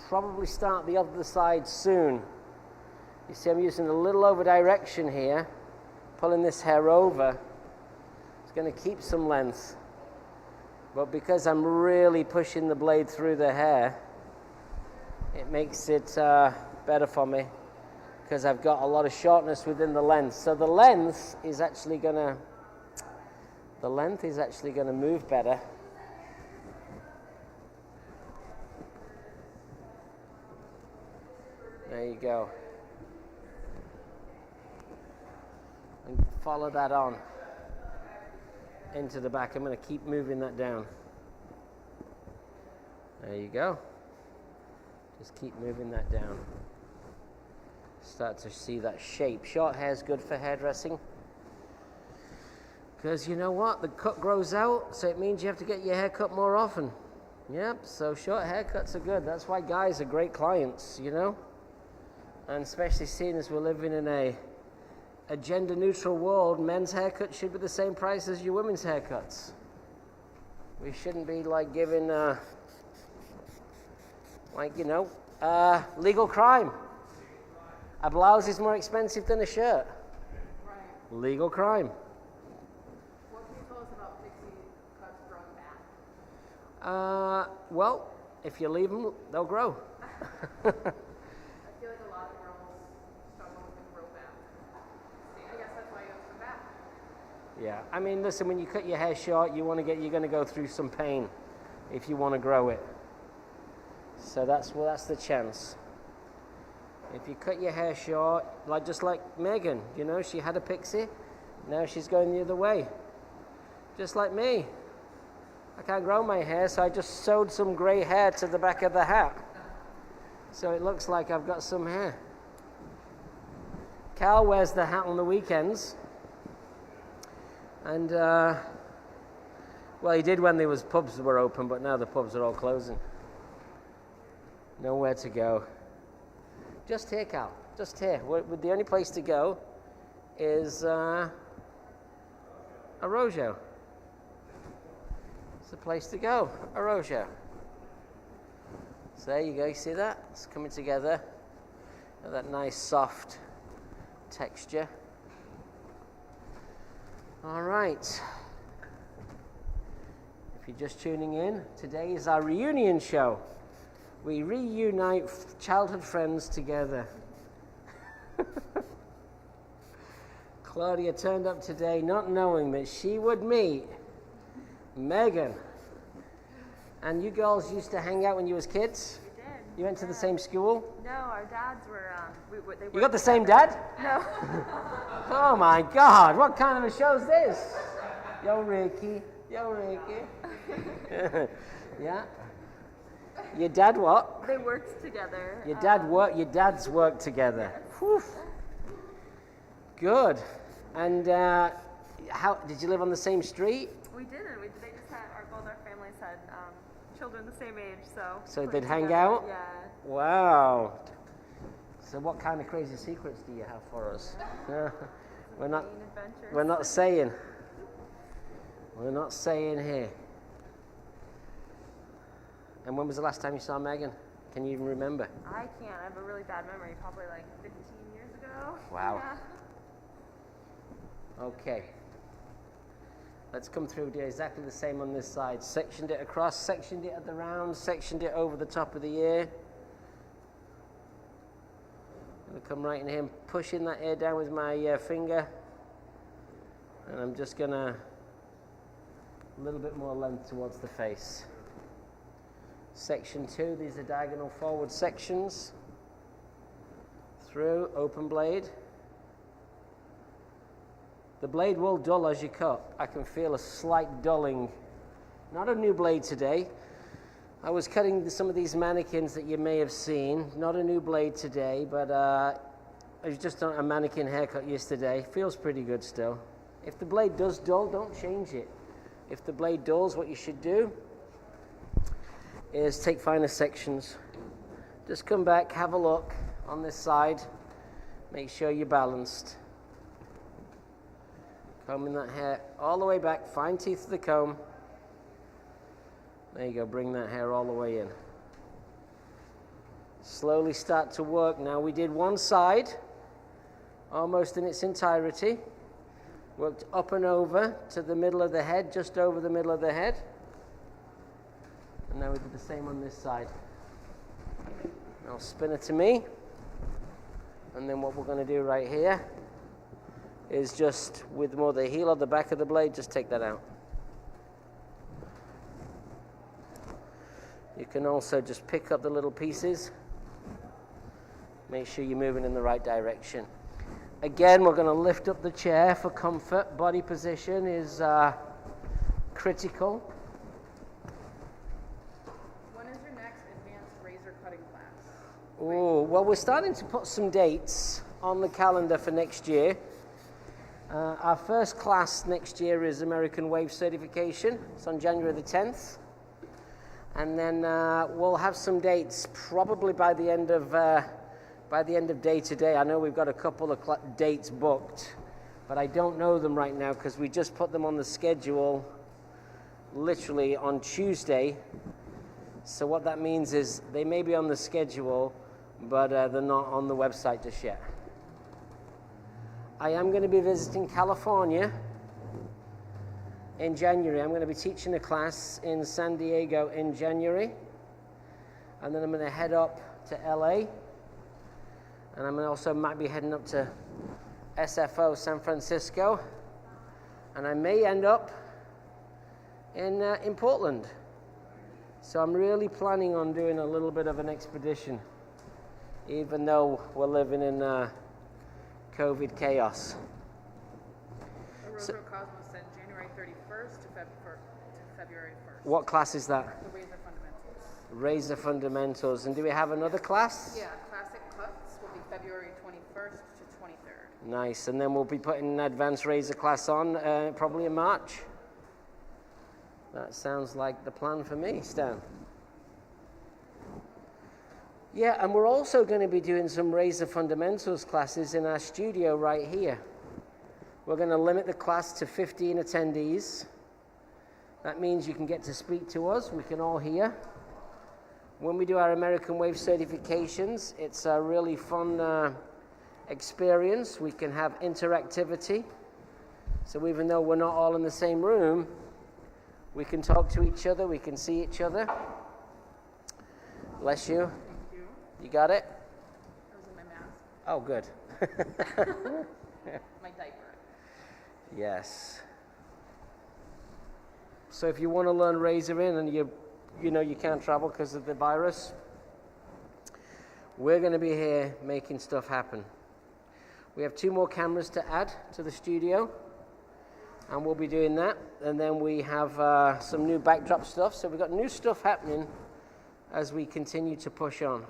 probably start the other side soon. You see, I'm using a little over direction here, pulling this hair over. It's going to keep some length. But because I'm really pushing the blade through the hair, it makes it better for me because I've got a lot of shortness within the length. So the length is actually going to move better. There you go. And follow that on into the back. I'm going to keep moving that down. There you go. Just keep moving that down. Start to see that shape. Short hair is good for hairdressing because you know what? The cut grows out, so it means you have to get your hair cut more often. Yep, so short haircuts are good. That's why guys are great clients, you know? And especially seeing as we're living in a gender-neutral world, men's haircuts should be the same price as your women's haircuts. We shouldn't be like giving, legal crime. A blouse is more expensive than a shirt. Right. Legal crime. What can you tell us about Pixie cuts growing back? Well, if you leave them, they'll grow. I feel like a lot of girls struggle with the grow back. I guess that's why you have to come back. Yeah, I mean, listen, when you cut your hair short, you're going to go through some pain if you want to grow it. So that's the chance. If you cut your hair short, just like Megan, you know, she had a pixie, now she's going the other way. Just like me. I can't grow my hair, so I just sewed some gray hair to the back of the hat. So it looks like I've got some hair. Cal wears the hat on the weekends. And, well, he did when pubs were open, but now the pubs are all closing. Nowhere to go. Just here, Cal. just here. The only place to go is Arrojo. It's the place to go, Arrojo. So there you go, you see that? It's coming together. That nice soft texture. All right. If you're just tuning in, today is our reunion show. We reunite childhood friends together. Claudia turned up today not knowing that she would meet Megan. And you girls used to hang out when you was kids? We did. You went to the same school? No, our dads were, they You got the same dad? No. Oh my God, what kind of a show is this? Yo, Ricky. Yo, Ricky. Yeah. Your dad what? They worked together. Your dads worked together. Whew. Good. And how did you live on the same street? We didn't. They just had, both our families had children the same age, so. So played they'd hang together. out? Yeah. Wow. So what kind of crazy secrets do you have for us? We're not saying. We're not saying here. And when was the last time you saw Megan? Can you even remember? I can't. I have a really bad memory. Probably like 15 years ago. Wow. Yeah. Okay. Let's come through, do exactly the same on this side. Sectioned it across, sectioned it at the round, sectioned it over the top of the ear. I'm going to come right in here and pushing that ear down with my finger. And I'm just going to, a little bit more length towards the face. Section 2, these are diagonal forward sections. Through, open blade. The blade will dull as you cut. I can feel a slight dulling. Not a new blade today. I was cutting some of these mannequins that you may have seen. Not a new blade today, but I was just on a mannequin haircut yesterday. Feels pretty good still. If the blade does dull, don't change it. If the blade dulls, what you should do is take finer sections. Just come back, have a look on this side. Make sure you're balanced. Combing that hair all the way back, fine teeth of the comb. There you go, bring that hair all the way in. Slowly start to work. Now we did one side, almost in its entirety. Worked up and over to the middle of the head, just over the middle of the head. And now we did the same on this side. Now spin it to me. And then what we're going to do right here is just with more the heel of the back of the blade, just take that out. You can also just pick up the little pieces. Make sure you're moving in the right direction. Again, we're going to lift up the chair for comfort. Body position is critical. When is your next advanced razor cutting class? Oh, well, we're starting to put some dates on the calendar for next year. Our first class next year is American Wave Certification. It's on January the 10th. And then we'll have some dates probably by the end of day today. I know we've got a couple of dates booked, but I don't know them right now because we just put them on the schedule literally on Tuesday. So what that means is they may be on the schedule, but they're not on the website just yet. I am going to be visiting California in January. I'm going to be teaching a class in San Diego in January. And then I'm going to head up to LA. And I'm also might be heading up to SFO San Francisco. And I may end up in Portland. So I'm really planning on doing a little bit of an expedition, even though we're living in COVID chaos. Arosa Cosmos said January 31st to February 1st. What class is that? The Razor Fundamentals. Razor Fundamentals. And do we have another class? Yeah, Classic Cuts will be February 21st to 23rd. Nice. And then we'll be putting an advanced razor class on probably in March. That sounds like the plan for me, Stan. Yeah, and we're also going to be doing some razor fundamentals classes in our studio right here. We're going to limit the class to 15 attendees. That means you can get to speak to us. We can all hear. When we do our American Wave certifications, it's a really fun experience. We can have interactivity. So even though we're not all in the same room, we can talk to each other. We can see each other. Bless you. Thank you. You got it? That was in my mask. Oh, good. My diaper. Yes. So if you want to learn razor in and you know you can't travel because of the virus, we're going to be here making stuff happen. We have 2 more cameras to add to the studio, and we'll be doing that. And then we have some new backdrop stuff. So we've got new stuff happening as we continue to push on.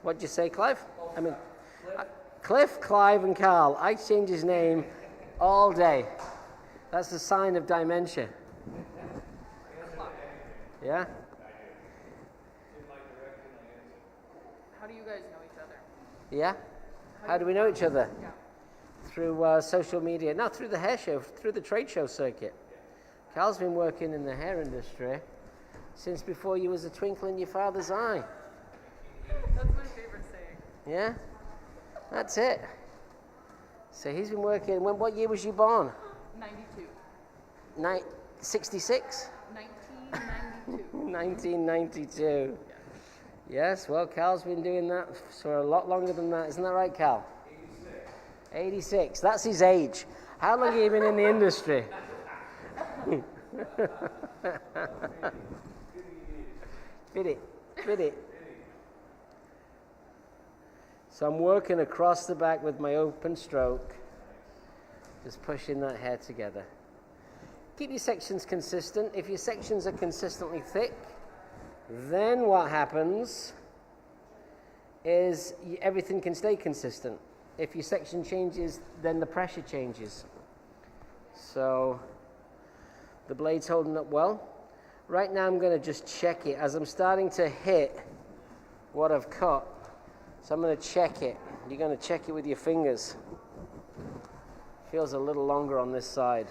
What'd you say, Clive? I mean, Cliff, Clive, and Carl. I change his name all day. That's a sign of dementia. Yeah? How do you guys know each other? Yeah? How do we know each other? Yeah. Through social media. No, through the hair show, through the trade show circuit. Carl's been working in the hair industry since before you was a twinkle in your father's eye. That's my favorite saying. Yeah? That's it. So he's been working. What year was you born? 92. 66? 1992. 1992. Yes, well, Carl's been doing that for a lot longer than that. Isn't that right, Carl? 86. 86. That's his age. How long have you been in the industry? Fit it. So I'm working across the back with my open stroke, just pushing that hair together. Keep your sections consistent. If your sections are consistently thick, then what happens is everything can stay consistent. If your section changes, then the pressure changes. So the blade's holding up well. Right now I'm going to just check it as I'm starting to hit what I've cut. So I'm going to check it. You're going to check it with your fingers. Feels a little longer on this side.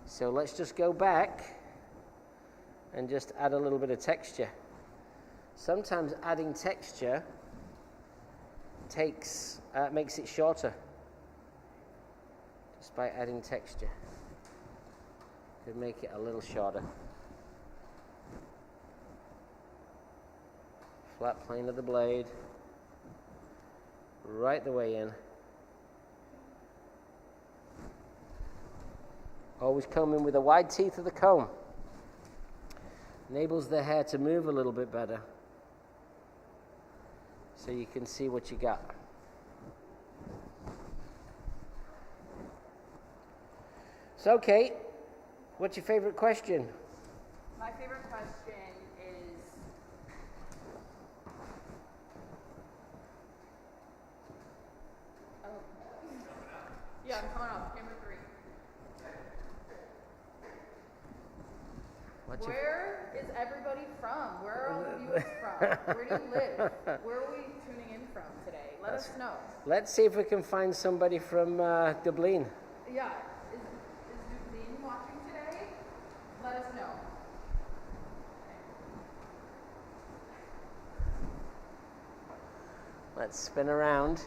So let's just go back and just add a little bit of texture. Sometimes adding texture makes it shorter. Just by adding texture. Could make it a little shorter. Flat plane of the blade. Right the way in. Always comb in with the wide teeth of the comb. Enables the hair to move a little bit better. So you can see what you got. So, Kate, what's your favorite question? My favorite question is, yeah, I'm coming off camera 3. Where is everybody from? Where are all the viewers from? Where do you live? Where are we tuning in from today? Let us know. Let's see if we can find somebody from Dublin. Yeah, is Dublin watching today? Let us know. Let's spin around.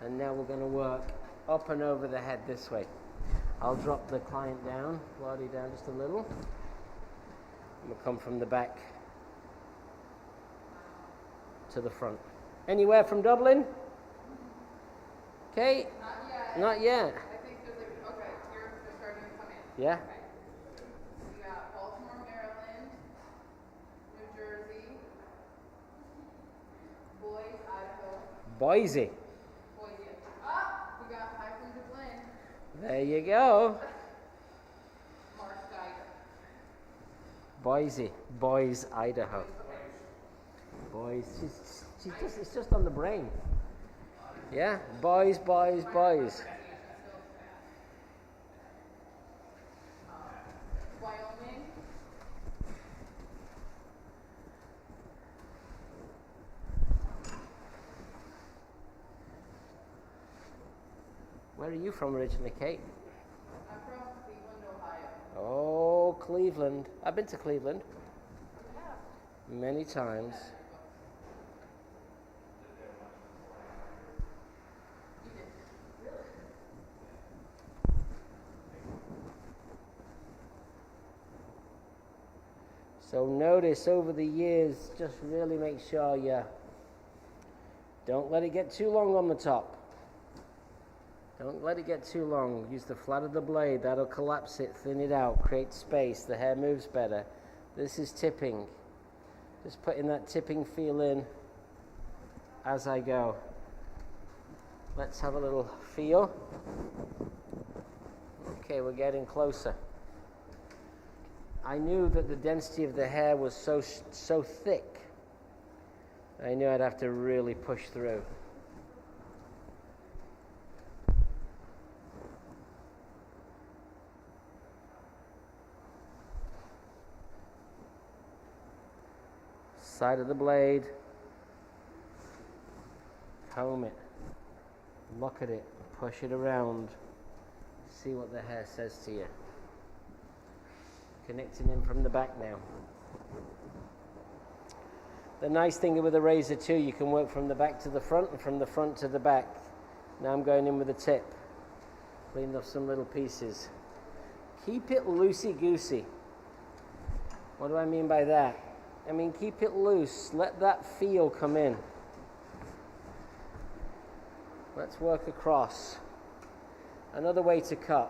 And now we're going to work up and over the head this way. I'll drop the client down, body down just a little. And we'll come from the back to the front. Anywhere from Dublin? Okay? Not yet. Not yet. I think there's okay, they're starting to come in. Yeah? Okay. We got Baltimore, Maryland, New Jersey, Boise, Idaho. Boise. We got Hi from Dublin. There you go. Mark Geiger. Boise. Boise, Idaho. Boys. It's just on the brain. Yeah? Boys. Pronunciation still Where are you from originally, Kate? I'm from Cleveland, Ohio. Oh, Cleveland. I've been to Cleveland Yeah. many times. So notice over the years, just really make sure you don't let it get too long on the top. Don't let it get too long. Use the flat of the blade. That'll collapse it, thin it out, create space. The hair moves better. This is tipping. Just putting that tipping feel in as I go. Let's have a little feel. Okay, we're getting closer. I knew that the density of the hair was so thick. I knew I'd have to really push through. Side of the blade. Comb it. Look at it. Push it around. See what the hair says to you. Connecting in from the back now. The nice thing with a razor too, you can work from the back to the front and from the front to the back. Now I'm going in with a tip. Clean off some little pieces. Keep it loosey-goosey. What do I mean by that? I mean keep it loose. Let that feel come in. Let's work across. Another way to cut.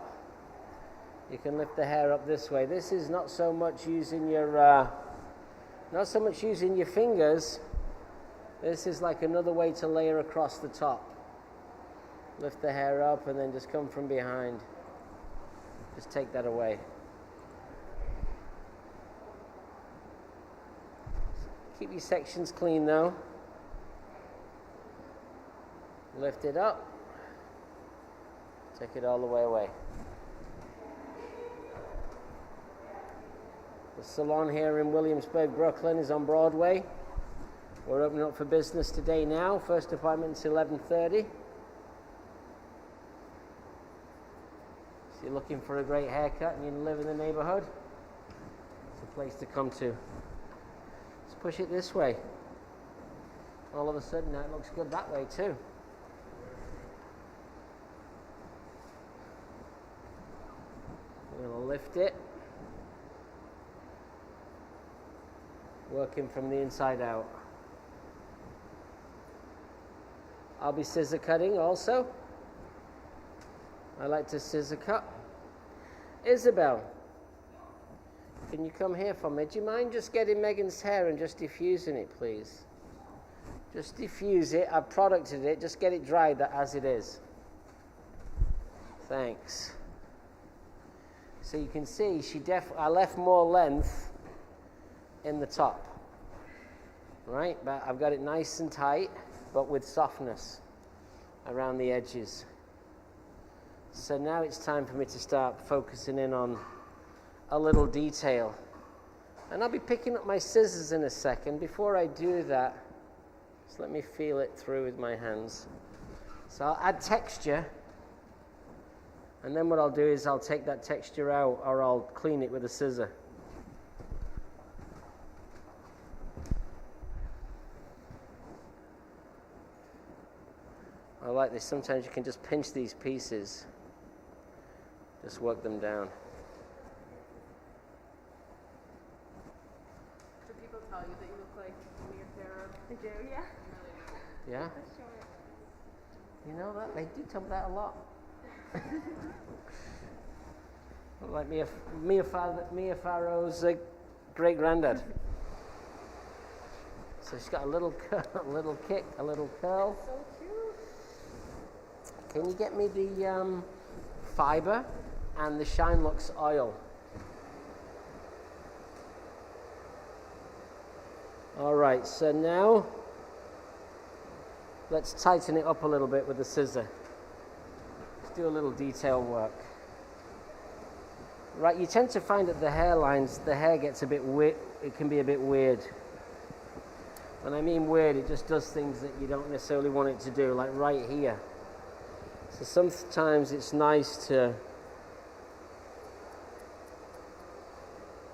You can lift the hair up this way. This is not so much using your fingers. This is like another way to layer across the top. Lift the hair up and then just come from behind. Just take that away. Keep your sections clean though. Lift it up. Take it all the way away. The salon here in Williamsburg, Brooklyn is on Broadway. We're opening up for business today now. First appointment's 11:30. So you're looking for a great haircut and you live in the neighborhood, it's a place to come to. Let's push it this way. All of a sudden now it looks good that way too. We're going to lift it. Working from the inside out. I'll be scissor cutting also. I like to scissor cut. Isabel, can you come here for me? Do you mind just getting Megan's hair and just diffusing it, please? Just diffuse it. I've producted it. Just get it dried as it is. Thanks. So you can see I left more length in the top, right? But I've got it nice and tight, but with softness around the edges. So now it's time for me to start focusing in on a little detail. And I'll be picking up my scissors in a second. Before I do that, just let me feel it through with my hands. So I'll add texture, and then what I'll do is I'll take that texture out, or I'll clean it with a scissor. I like this. Sometimes you can just pinch these pieces. Just work them down. Do people tell you that you look like Mia Farrow? I do, yeah. Yeah? For sure. You know that? They do tell me that a lot. Like Mia Farrow's great granddad. So she's got a little kick, a little curl. So cute. Can you get me the fiber and the Shine Lux oil? All right, so now let's tighten it up a little bit with the scissor. Let's do a little detail work. Right, you tend to find at the hairlines, the hair gets a bit weird. It can be a bit weird. When I mean weird, it just does things that you don't necessarily want it to do, like right here. So sometimes it's nice to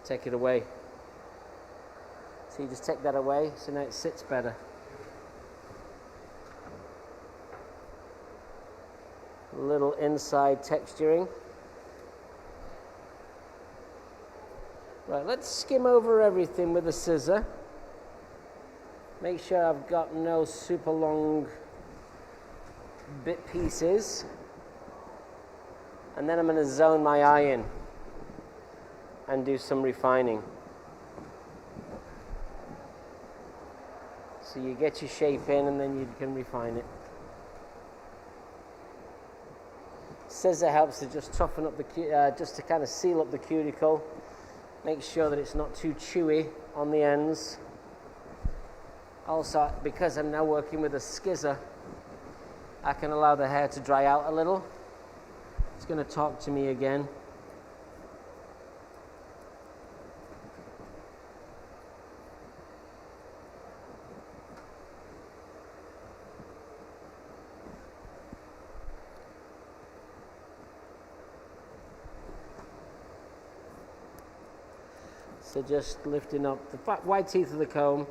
take it away. So you just take that away, so now it sits better. A little inside texturing. Right, let's skim over everything with a scissor. Make sure I've got no super long bit pieces. And then I'm going to zone my eye in and do some refining. So you get your shape in and then you can refine it. Scissor helps to just toughen up the, just to kind of seal up the cuticle. Make sure that it's not too chewy on the ends. Also, because I'm now working with a scissor, I can allow the hair to dry out a little. It's going to talk to me again. So just lifting up the wide teeth of the comb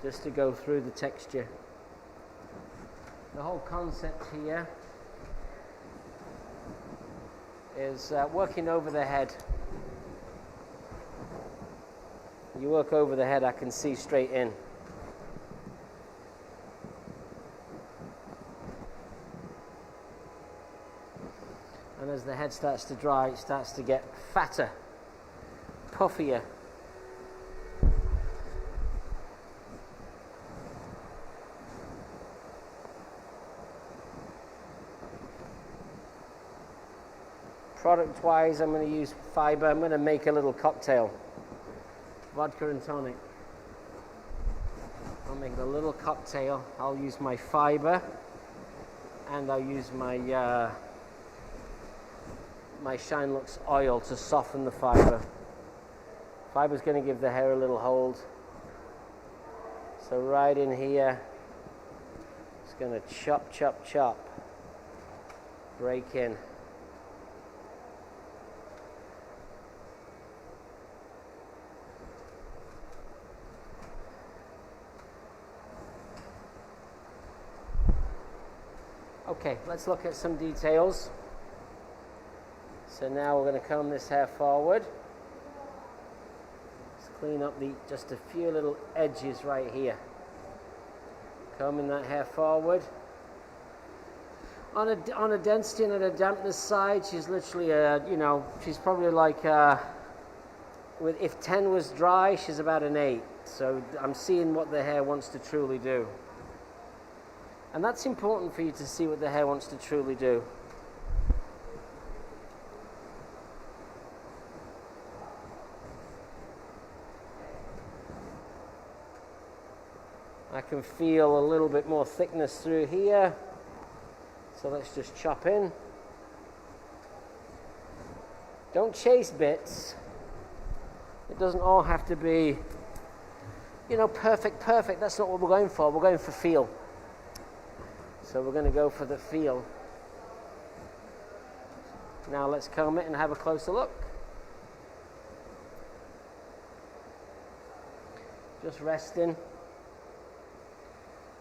just to go through the texture. The whole concept here is working over the head. You work over the head, I can see straight in. And as the head starts to dry, it starts to get fatter, puffier. Product wise, I'm going to use fiber. I'm going to make a little cocktail, vodka and tonic. I'll make a little cocktail. I'll use my fiber and I'll use my my Shine Lux oil to soften the fiber. Fiber's going to give the hair a little hold. So right in here, it's going to chop, chop, chop, break in. Okay, let's look at some details. So now we're going to comb this hair forward. Let's clean up just a few little edges right here. Combing that hair forward. On a density and a dampness side, she's literally she's probably like if 10 was dry, she's about an 8. So I'm seeing what the hair wants to truly do. And that's important for you to see what the hair wants to truly do. I can feel a little bit more thickness through here. So let's just chop in. Don't chase bits. It doesn't all have to be, perfect. That's not what we're going for. We're going for feel. So we're going to go for the feel. Now let's comb it and have a closer look. Just resting.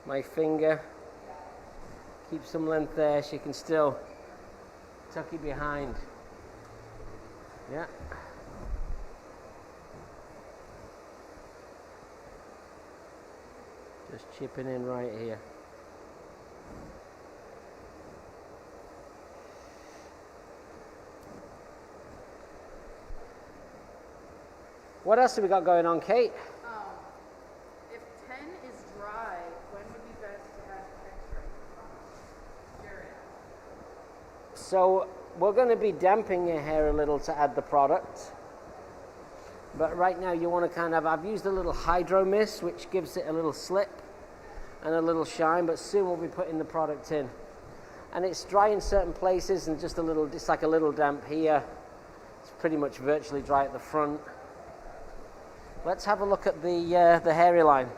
My finger. Keep some length there. She can still tuck it behind. Yeah. Just chipping in right here. What else have we got going on, Kate? If 10 is dry, when would be best to add extra? So we're going to be damping your hair a little to add the product. But right now you want to I've used a little hydro mist, which gives it a little slip and a little shine, but soon we'll be putting the product in. And it's dry in certain places and just it's like a little damp here. It's pretty much virtually dry at the front. Let's have a look at the hairy line.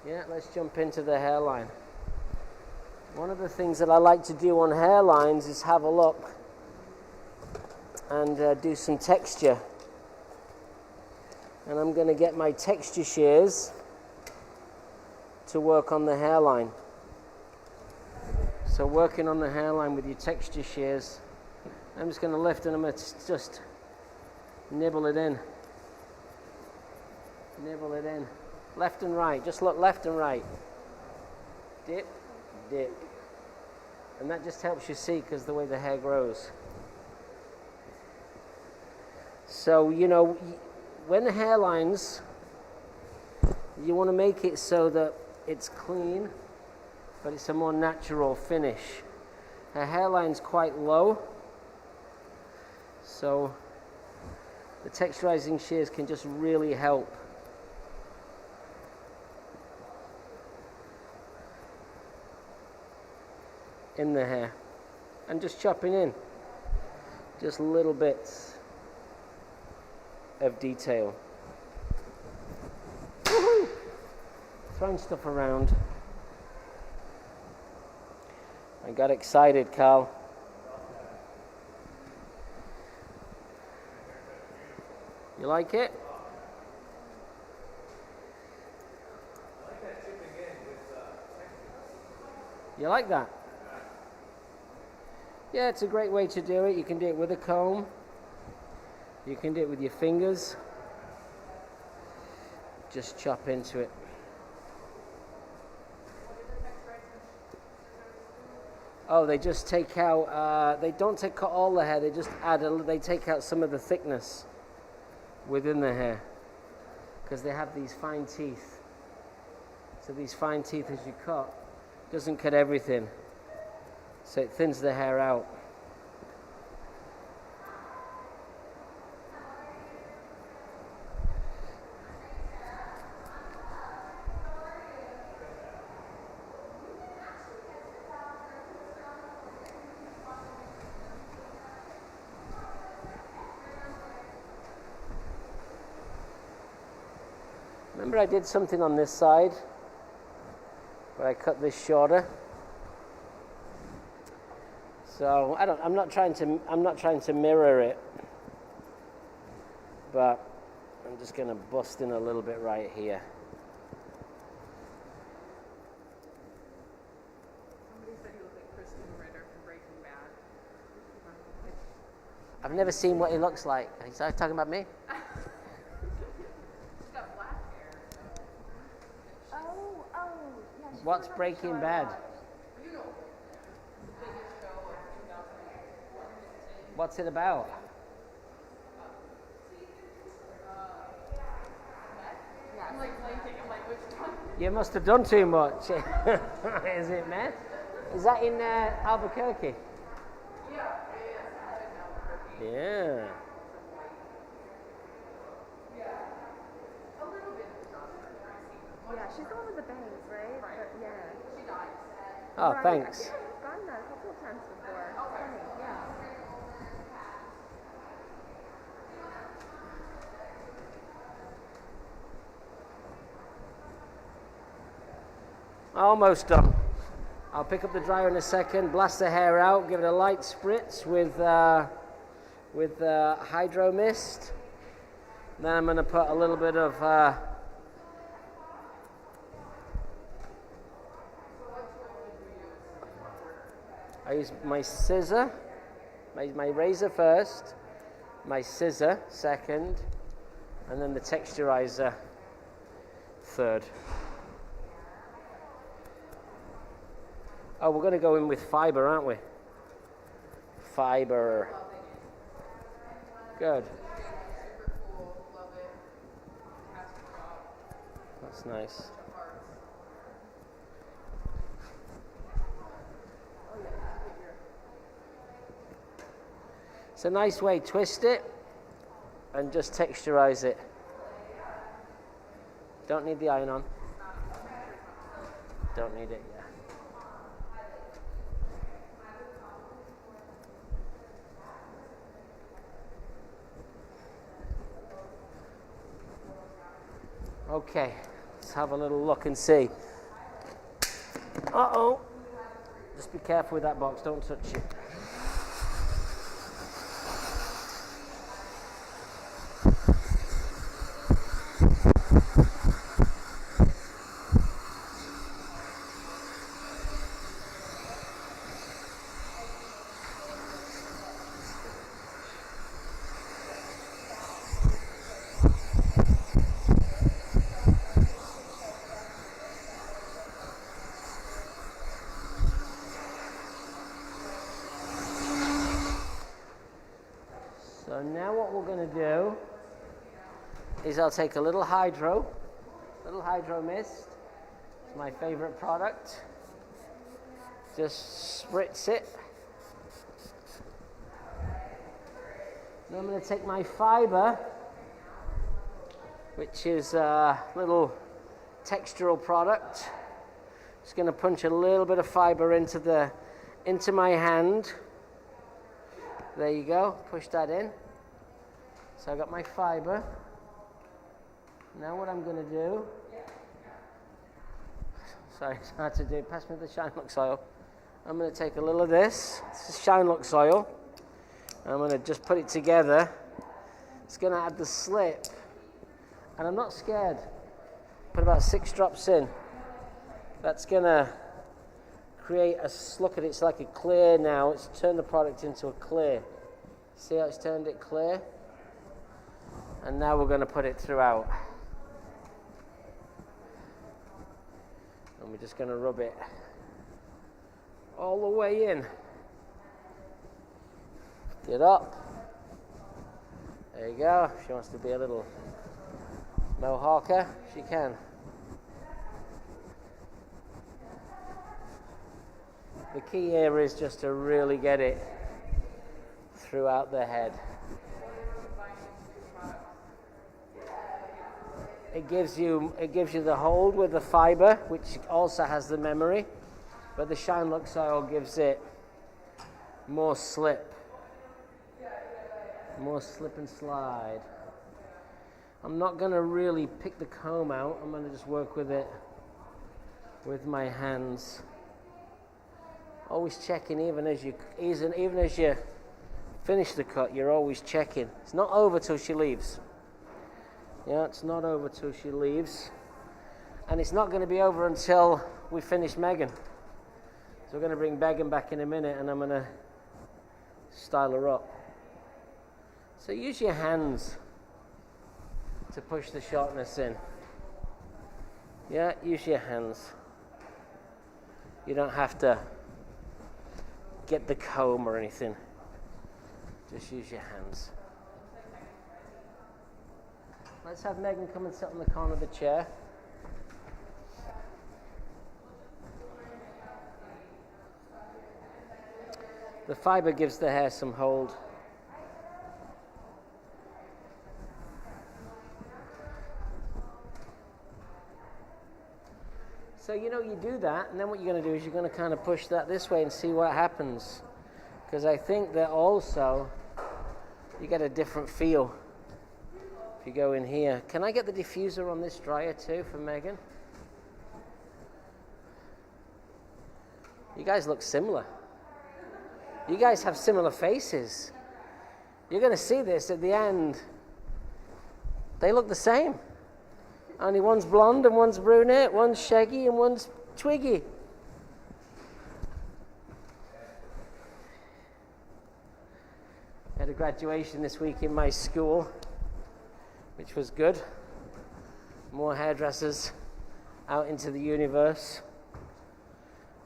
Yeah, let's jump into the hairline. One of the things that I like to do on hairlines is have a look and do some texture. And I'm going to get my texture shears to work on the hairline. So working on the hairline with your texture shears, I'm just going to lift and I'm going to just nibble it in. Nibble it in. Left and right. Just look left and right. Dip, dip. And that just helps you see because the way the hair grows. So, you know, when the hairlines, you want to make it so that it's clean, but it's a more natural finish. Her hairline's quite low, so the texturizing shears can just really help. In the hair. And just chopping in just little bits of detail. Woohoo! Throwing stuff around. I got excited, Carl. You like it? You like that? Yeah, it's a great way to do it. You can do it with a comb. You can do it with your fingers. Just chop into it. Oh, they just take out, they don't take out all the hair, they just they take out some of the thickness within the hair. Because they have these fine teeth. So these fine teeth, as you cut, doesn't cut everything. So it thins the hair out. Remember I did something on this side where I cut this shorter. So I'm not trying to mirror it, but I'm just going to bust in a little bit right here. Somebody said you look like Kristen Ritter from Breaking Bad. I've never seen what he looks like. Are you talking about me? She's got black hair. Oh, yeah. she's What's on the Breaking show I Bad? watched. You know, the biggest show of 2015. What's it about? I'm like blanking. I'm like, which one? You must have done too much. Is it meth? Is that in Albuquerque? Yeah. Yeah, she's the one with the bangs, right? But, yeah. She dies. Oh, Right, thanks. I've gotten that a couple of times before. Funny, yeah. Almost done. I'll pick up the dryer in a second, blast the hair out, give it a light spritz with hydro mist. Then I'm going to put a little bit of I use my scissor, my razor first, my scissor second, and then the texturizer third. Oh, we're going to go in with fiber, aren't we? Fiber. Good. Super cool. Love it. Fantastic job. That's nice. It's a nice way. Twist it and just texturize it. Don't need the iron on. Don't need it, yeah. Okay, let's have a little look and see. Uh-oh. Just be careful with that box, don't touch it. So now what we're going to do is I'll take a little hydro mist. It's my favorite product. Just spritz it. Then I'm going to take my fiber, which is a little textural product. Just going to punch a little bit of fiber into my hand. There you go, push that in. So I got my fiber. Now what I'm going to do, sorry, it's hard to do, pass me the Shine Lux oil. I'm going to take a little of this is Shine Lux oil. I'm going to just put it together. It's going to add the slip. And I'm not scared. Put about 6 drops in. That's going to create a, look at it, it's like a clear now. It's turned the product into a clear. See how it's turned it clear? And now we're going to put it throughout. And we're just going to rub it all the way in. Lift it up. There you go. If she wants to be a little mohawker, she can. The key here is just to really get it throughout the head. It gives you the hold with the fiber, which also has the memory, but the Shine Lux oil gives it more slip and slide. I'm not going to really pick the comb out. I'm going to just work with it with my hands. Always checking, even as you finish the cut, you're always checking. It's not over till she leaves. Yeah, it's not over till she leaves. And it's not going to be over until we finish Megan. So we're going to bring Megan back in a minute and I'm going to style her up. So use your hands to push the sharpness in. Yeah, use your hands. You don't have to get the comb or anything. Just use your hands. Let's have Megan come and sit on the corner of the chair. The fiber gives the hair some hold. So you do that, and then what you're going to do is you're going to kind of push that this way and see what happens. Because I think that also you get a different feel if you go in here. Can I get the diffuser on this dryer too for Megan? You guys look similar. You guys have similar faces. You're going to see this at the end. They look the same. Only one's blonde and one's brunette, one's shaggy and one's twiggy. I had a graduation this week in my school, which was good. More hairdressers out into the universe.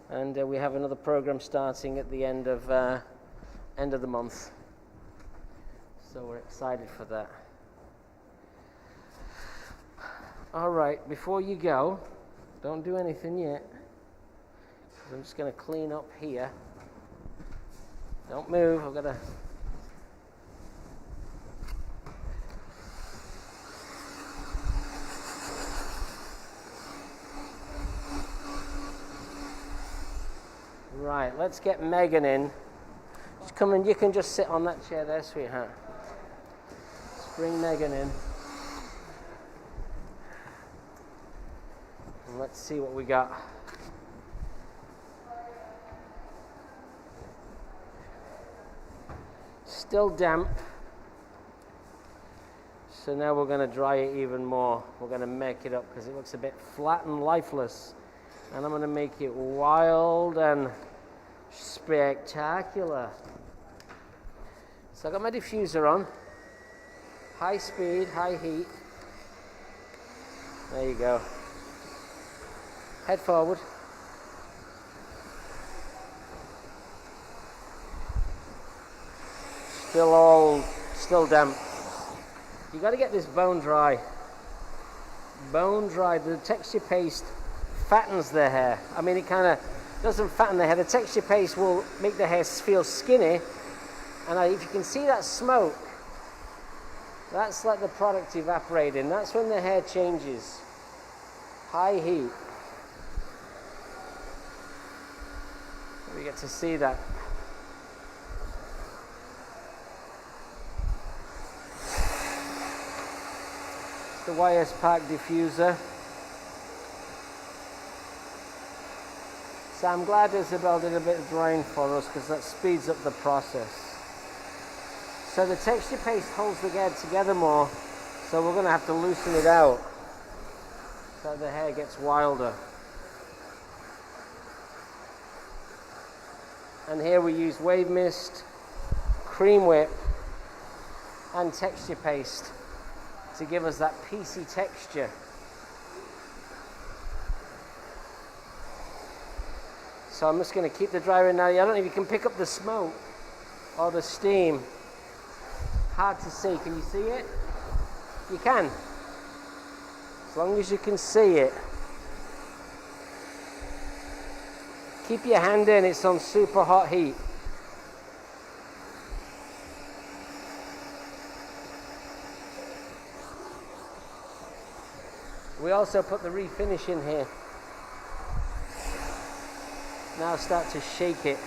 And we have another program starting at the end of the month. So we're excited for that. All right, before you go, don't do anything yet. I'm just going to clean up here. Don't move, I've got to... Right, let's get Megan in. Just come in, you can just sit on that chair there, sweetheart. Let's bring Megan in. And let's see what we got. Still damp. So now we're going to dry it even more. We're going to make it up because it looks a bit flat and lifeless. And I'm going to make it wild and spectacular. So I got my diffuser on. High speed, high heat. There you go. Head forward. Still damp. You got to get this bone dry. Bone dry. The texture paste fattens the hair. I mean, it kind of doesn't fatten the hair. The texture paste will make the hair feel skinny. And if you can see that smoke, that's like the product evaporating. That's when the hair changes. High heat. We get to see that. The YS Park diffuser. So I'm glad Isabel did a bit of drying for us because that speeds up the process. So the texture paste holds the hair together more, so we're going to have to loosen it out so the hair gets wilder. And here we use wave mist, cream whip and texture paste to give us that piecey texture. So I'm just going to keep the dryer in now. I don't know if you can pick up the smoke or the steam. Hard to see. Can you see it? You can. As long as you can see it. Keep your hand in, it's on super hot heat. We also put the refinish in here. Now start to shake it.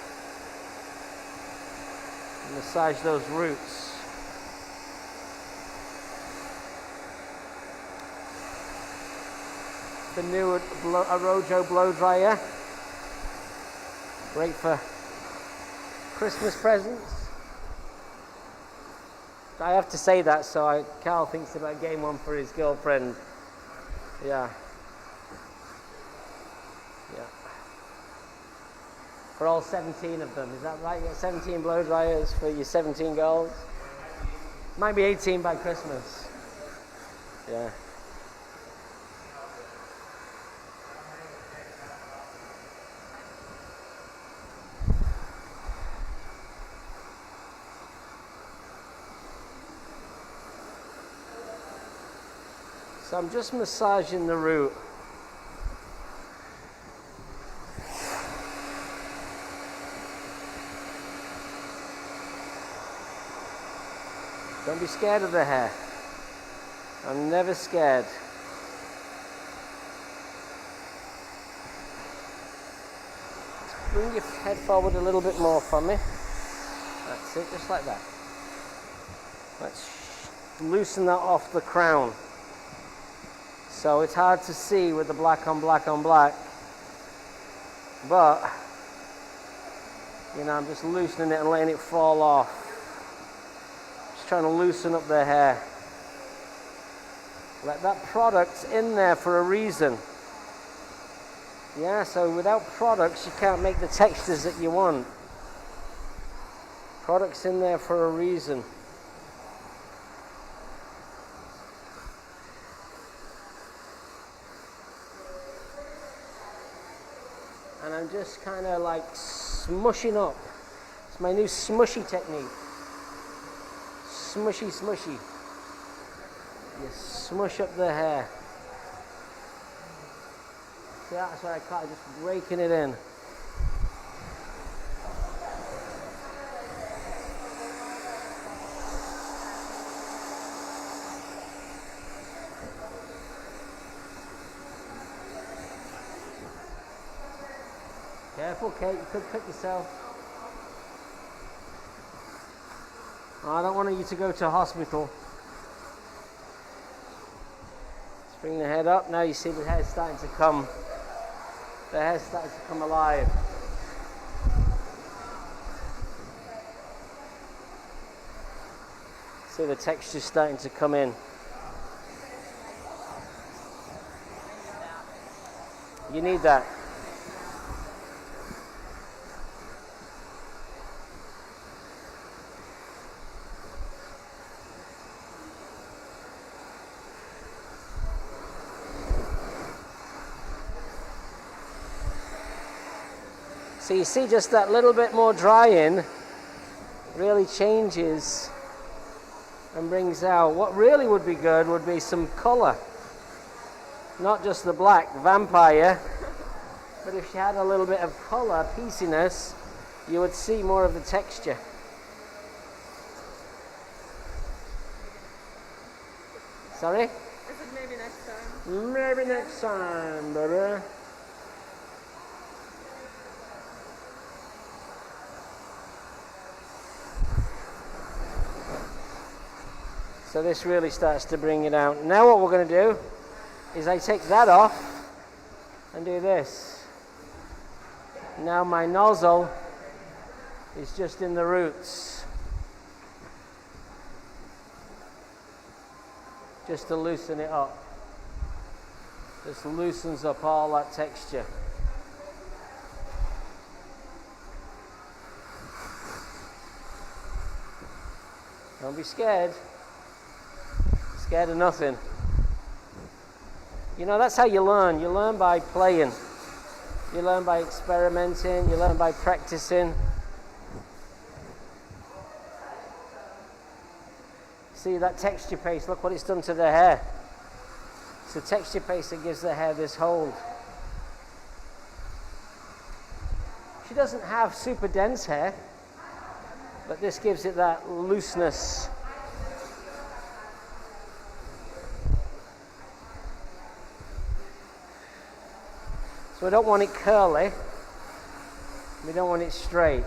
Massage those roots. The new Arojo blow dryer. Great for Christmas presents. I have to say that, so Carl thinks about getting one for his girlfriend. Yeah. Yeah. For all 17 of them, is that right? You got 17 blow dryers for your 17 girls? Might be 18 by Christmas. Yeah. So I'm just massaging the root. Don't be scared of the hair. I'm never scared. Just bring your head forward a little bit more for me. That's it, just like that. Let's loosen that off the crown. So it's hard to see with the black on black on black, but you know, I'm just loosening it and letting it fall off. Just trying to loosen up the hair. Let that product in there for a reason. Yeah, so without products you can't make the textures that you want. Products in there for a reason. And I'm just kind of like smushing up. It's my new smushy technique. Smushy, smushy. You smush up the hair. See, that's what I call it, just raking it in. Careful, Kate, you could cut yourself. I don't want you to go to hospital. Let's bring the head up. Now you see the hair's starting to come. The hair's starting to come alive. See the texture's starting to come in. You need that. So you see just that little bit more drying really changes and brings out, what really would be good would be some color. Not just the black vampire, but if you had a little bit of color, pieciness, you would see more of the texture. Sorry? I said maybe next time. Maybe next time, baby. So this really starts to bring it out. Now what we're going to do is I take that off and do this. Now my nozzle is just in the roots, just to loosen it up. Just loosens up all that texture. Don't be scared. Scared of nothing. You know, that's how you learn. You learn by playing. You learn by experimenting. You learn by practicing. See that texture paste, look what it's done to the hair. It's the texture paste that gives the hair this hold. She doesn't have super dense hair, but this gives it that looseness. So we don't want it curly, we don't want it straight.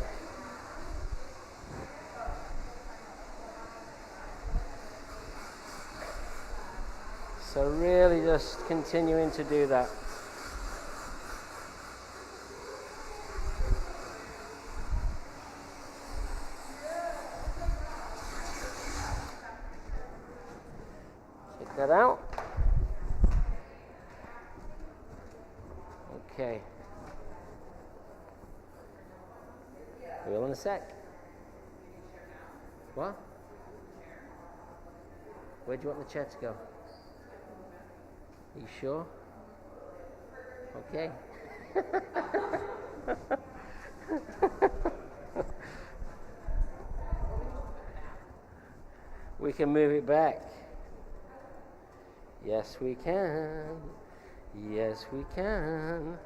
So really just continuing to do that. Check that out. Okay. We will in a sec. What? Where do you want the chair to go? Are you sure? Okay. We can move it back. Yes, we can. Yes, we can.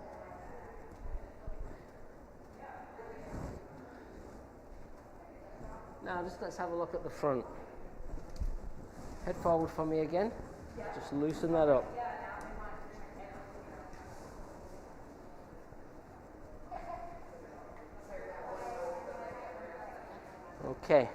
Now, just let's have a look at the front. Head forward for me again. Just loosen that up. Okay.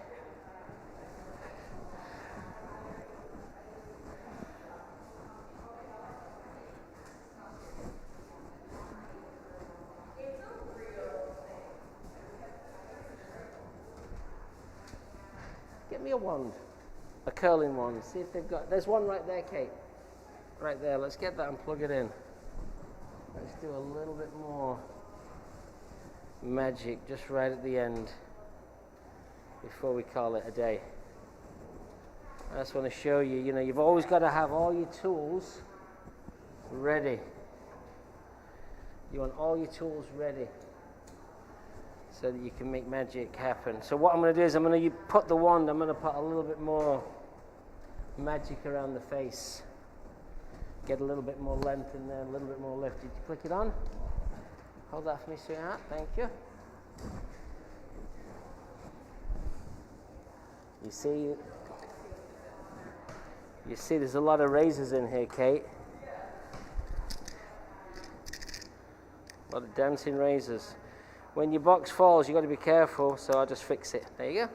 Get me a wand, a curling wand. See if they've got, there's one right there, Kate. Right there, let's get that and plug it in. Let's do a little bit more magic just right at the end before we call it a day. I just want to show you, you know, you've always got to have all your tools ready. You want all your tools ready so that you can make magic happen. So what I'm going to do is I'm going to put the wand, I'm going to put a little bit more magic around the face. Get a little bit more length in there, a little bit more lift. Did you click it on? Hold that for me, sweetheart. Thank you. You see there's a lot of razors in here, Kate. A lot of dancing razors. When your box falls, you've got to be careful, so I'll just fix it. There you go.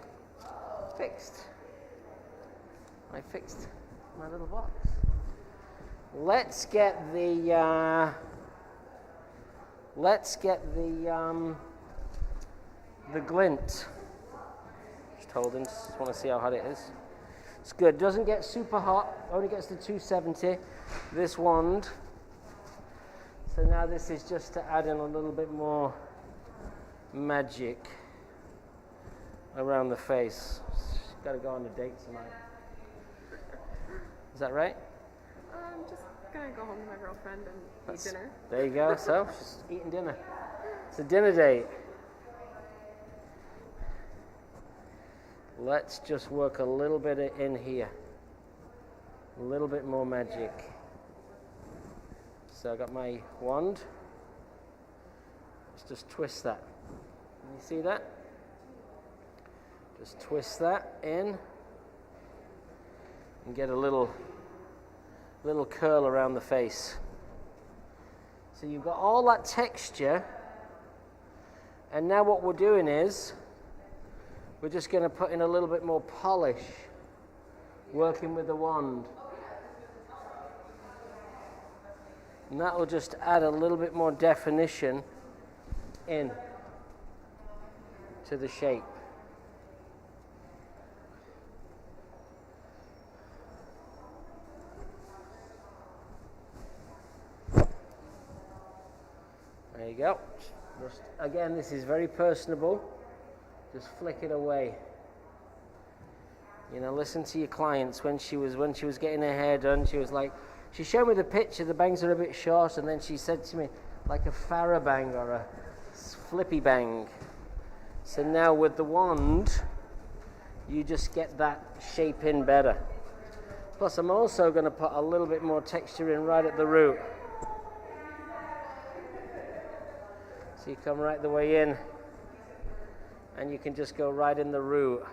Fixed. I fixed my little box. Let's get the glint. Just hold in, just want to see how hot it is. It's good. Doesn't get super hot. Only gets to 270. This wand. So now this is just to add in a little bit more magic around the face. Got to go on a date tonight. Is that right? I'm just gonna go home to my girlfriend and eat dinner. There you go. So she's eating dinner. It's a dinner date. Let's just work a little bit in here. A little bit more magic. So I got my wand. Let's just twist that. Can you see that? Just twist that in and get a little curl around the face. So you've got all that texture, and now what we're doing is we're just going to put in a little bit more polish, working with the wand. And that will just add a little bit more definition in to the shape. There you go. Just, again, this is very personable. Just flick it away. You know, listen to your clients. When she was getting her hair done, she was like, she showed me the picture, the bangs are a bit short, and then she said to me, like a Farrah bang or a flippy bang. So now with the wand, you just get that shape in better. Plus I'm also going to put a little bit more texture in right at the root. So you come right the way in, and you can just go right in the root,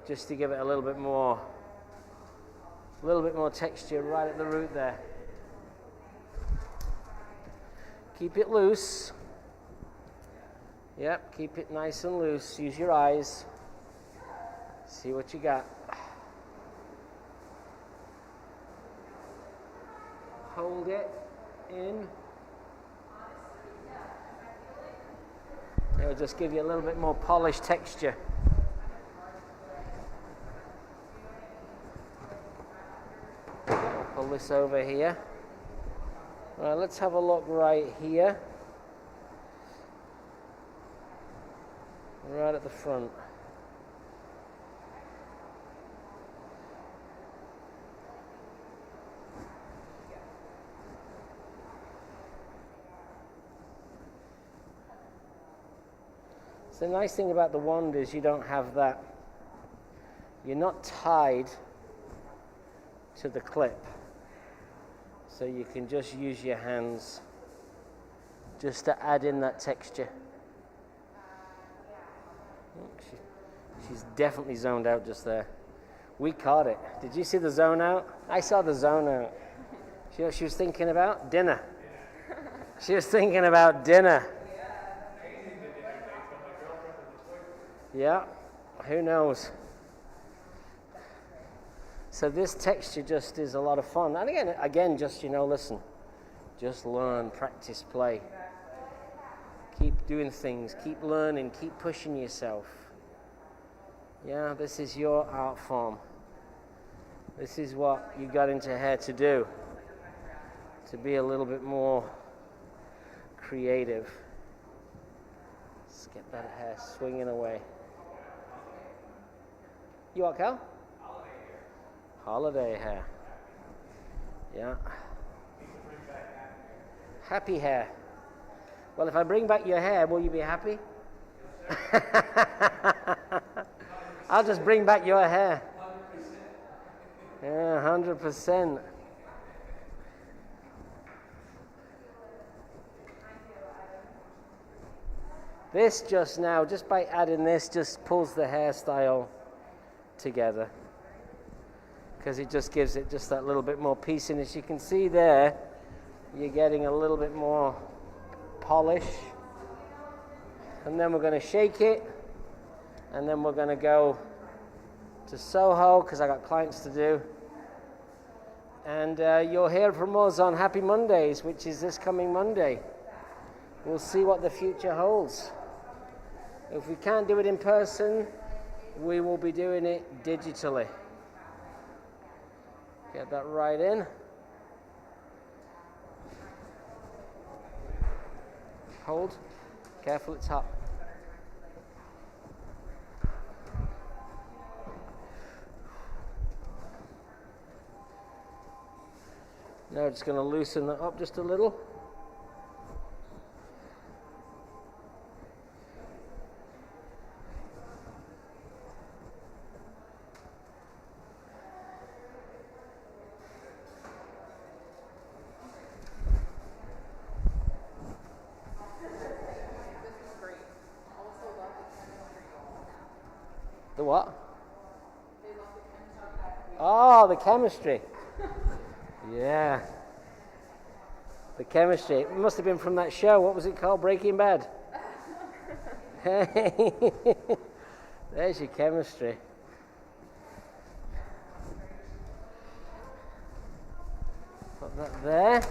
just to give it a little bit more texture right at the root there. Keep it loose. Yep, keep it nice and loose. Use your eyes. See what you got. Hold it in. It'll just give you a little bit more polished texture. I'll pull this over here. Right, let's have a look right here. Right at the front. The nice thing about the wand is you don't have that. You're not tied to the clip. So you can just use your hands just to add in that texture. She's definitely zoned out just there. We caught it. Did you see the zone out? I saw the zone out. You know what she was thinking about? Dinner. She was thinking about dinner. Yeah, who knows? So this texture just is a lot of fun. And again, just, you know, listen. Just learn, practice, play. Keep doing things, keep learning, keep pushing yourself. Yeah, this is your art form. This is what you got into hair to do. To be a little bit more creative. Let's get that hair swinging away. You what, Cal? Holiday hair. Yeah. Happy hair. Well, if I bring back your hair, will you be happy? I'll just bring back your hair. 100%. Yeah, 100%. This just now, just by adding this, just pulls the hairstyle together, because it just gives it just that little bit more pieciness. You can see there, you're getting a little bit more polish. And then we're going to shake it, and then we're going to go to Soho, because I got clients to do. And you'll hear from us on Happy Mondays, which is this coming Monday. We'll see what the future holds. If we can't do it in person, we will be doing it digitally. Get that right in. Hold. Careful, it's hot. Now just going to loosen that up just a little. The what? Oh, the chemistry. Yeah. The chemistry. It must have been from that show. What was it called? Breaking Bad. Hey. There's your chemistry. Put that there.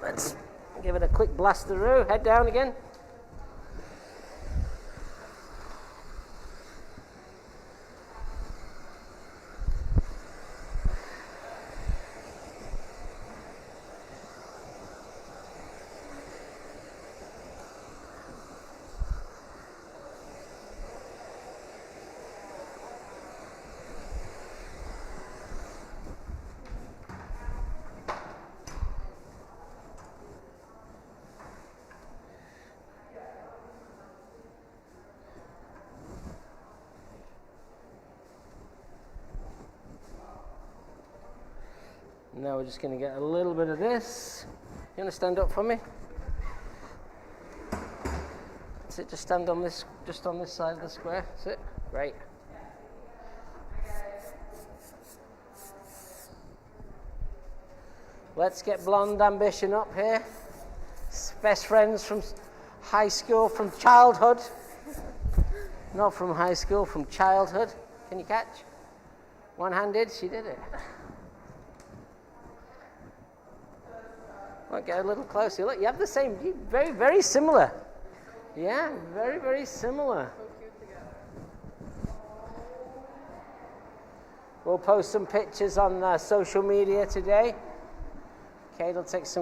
Let's give it a quick blasteroo. Head down again. Now we're just going to get a little bit of this. You want to stand up for me? That's it. Just stand on this, just on this side of the square. That's it. Great. Let's get blonde ambition up here. Best friends from high school, from childhood. Not from high school, from childhood. Can you catch? One-handed. She did it. Well, get a little closer. Look, you have the same, very, very similar. Yeah, very, very similar. We'll post some pictures on social media today. Kate will take some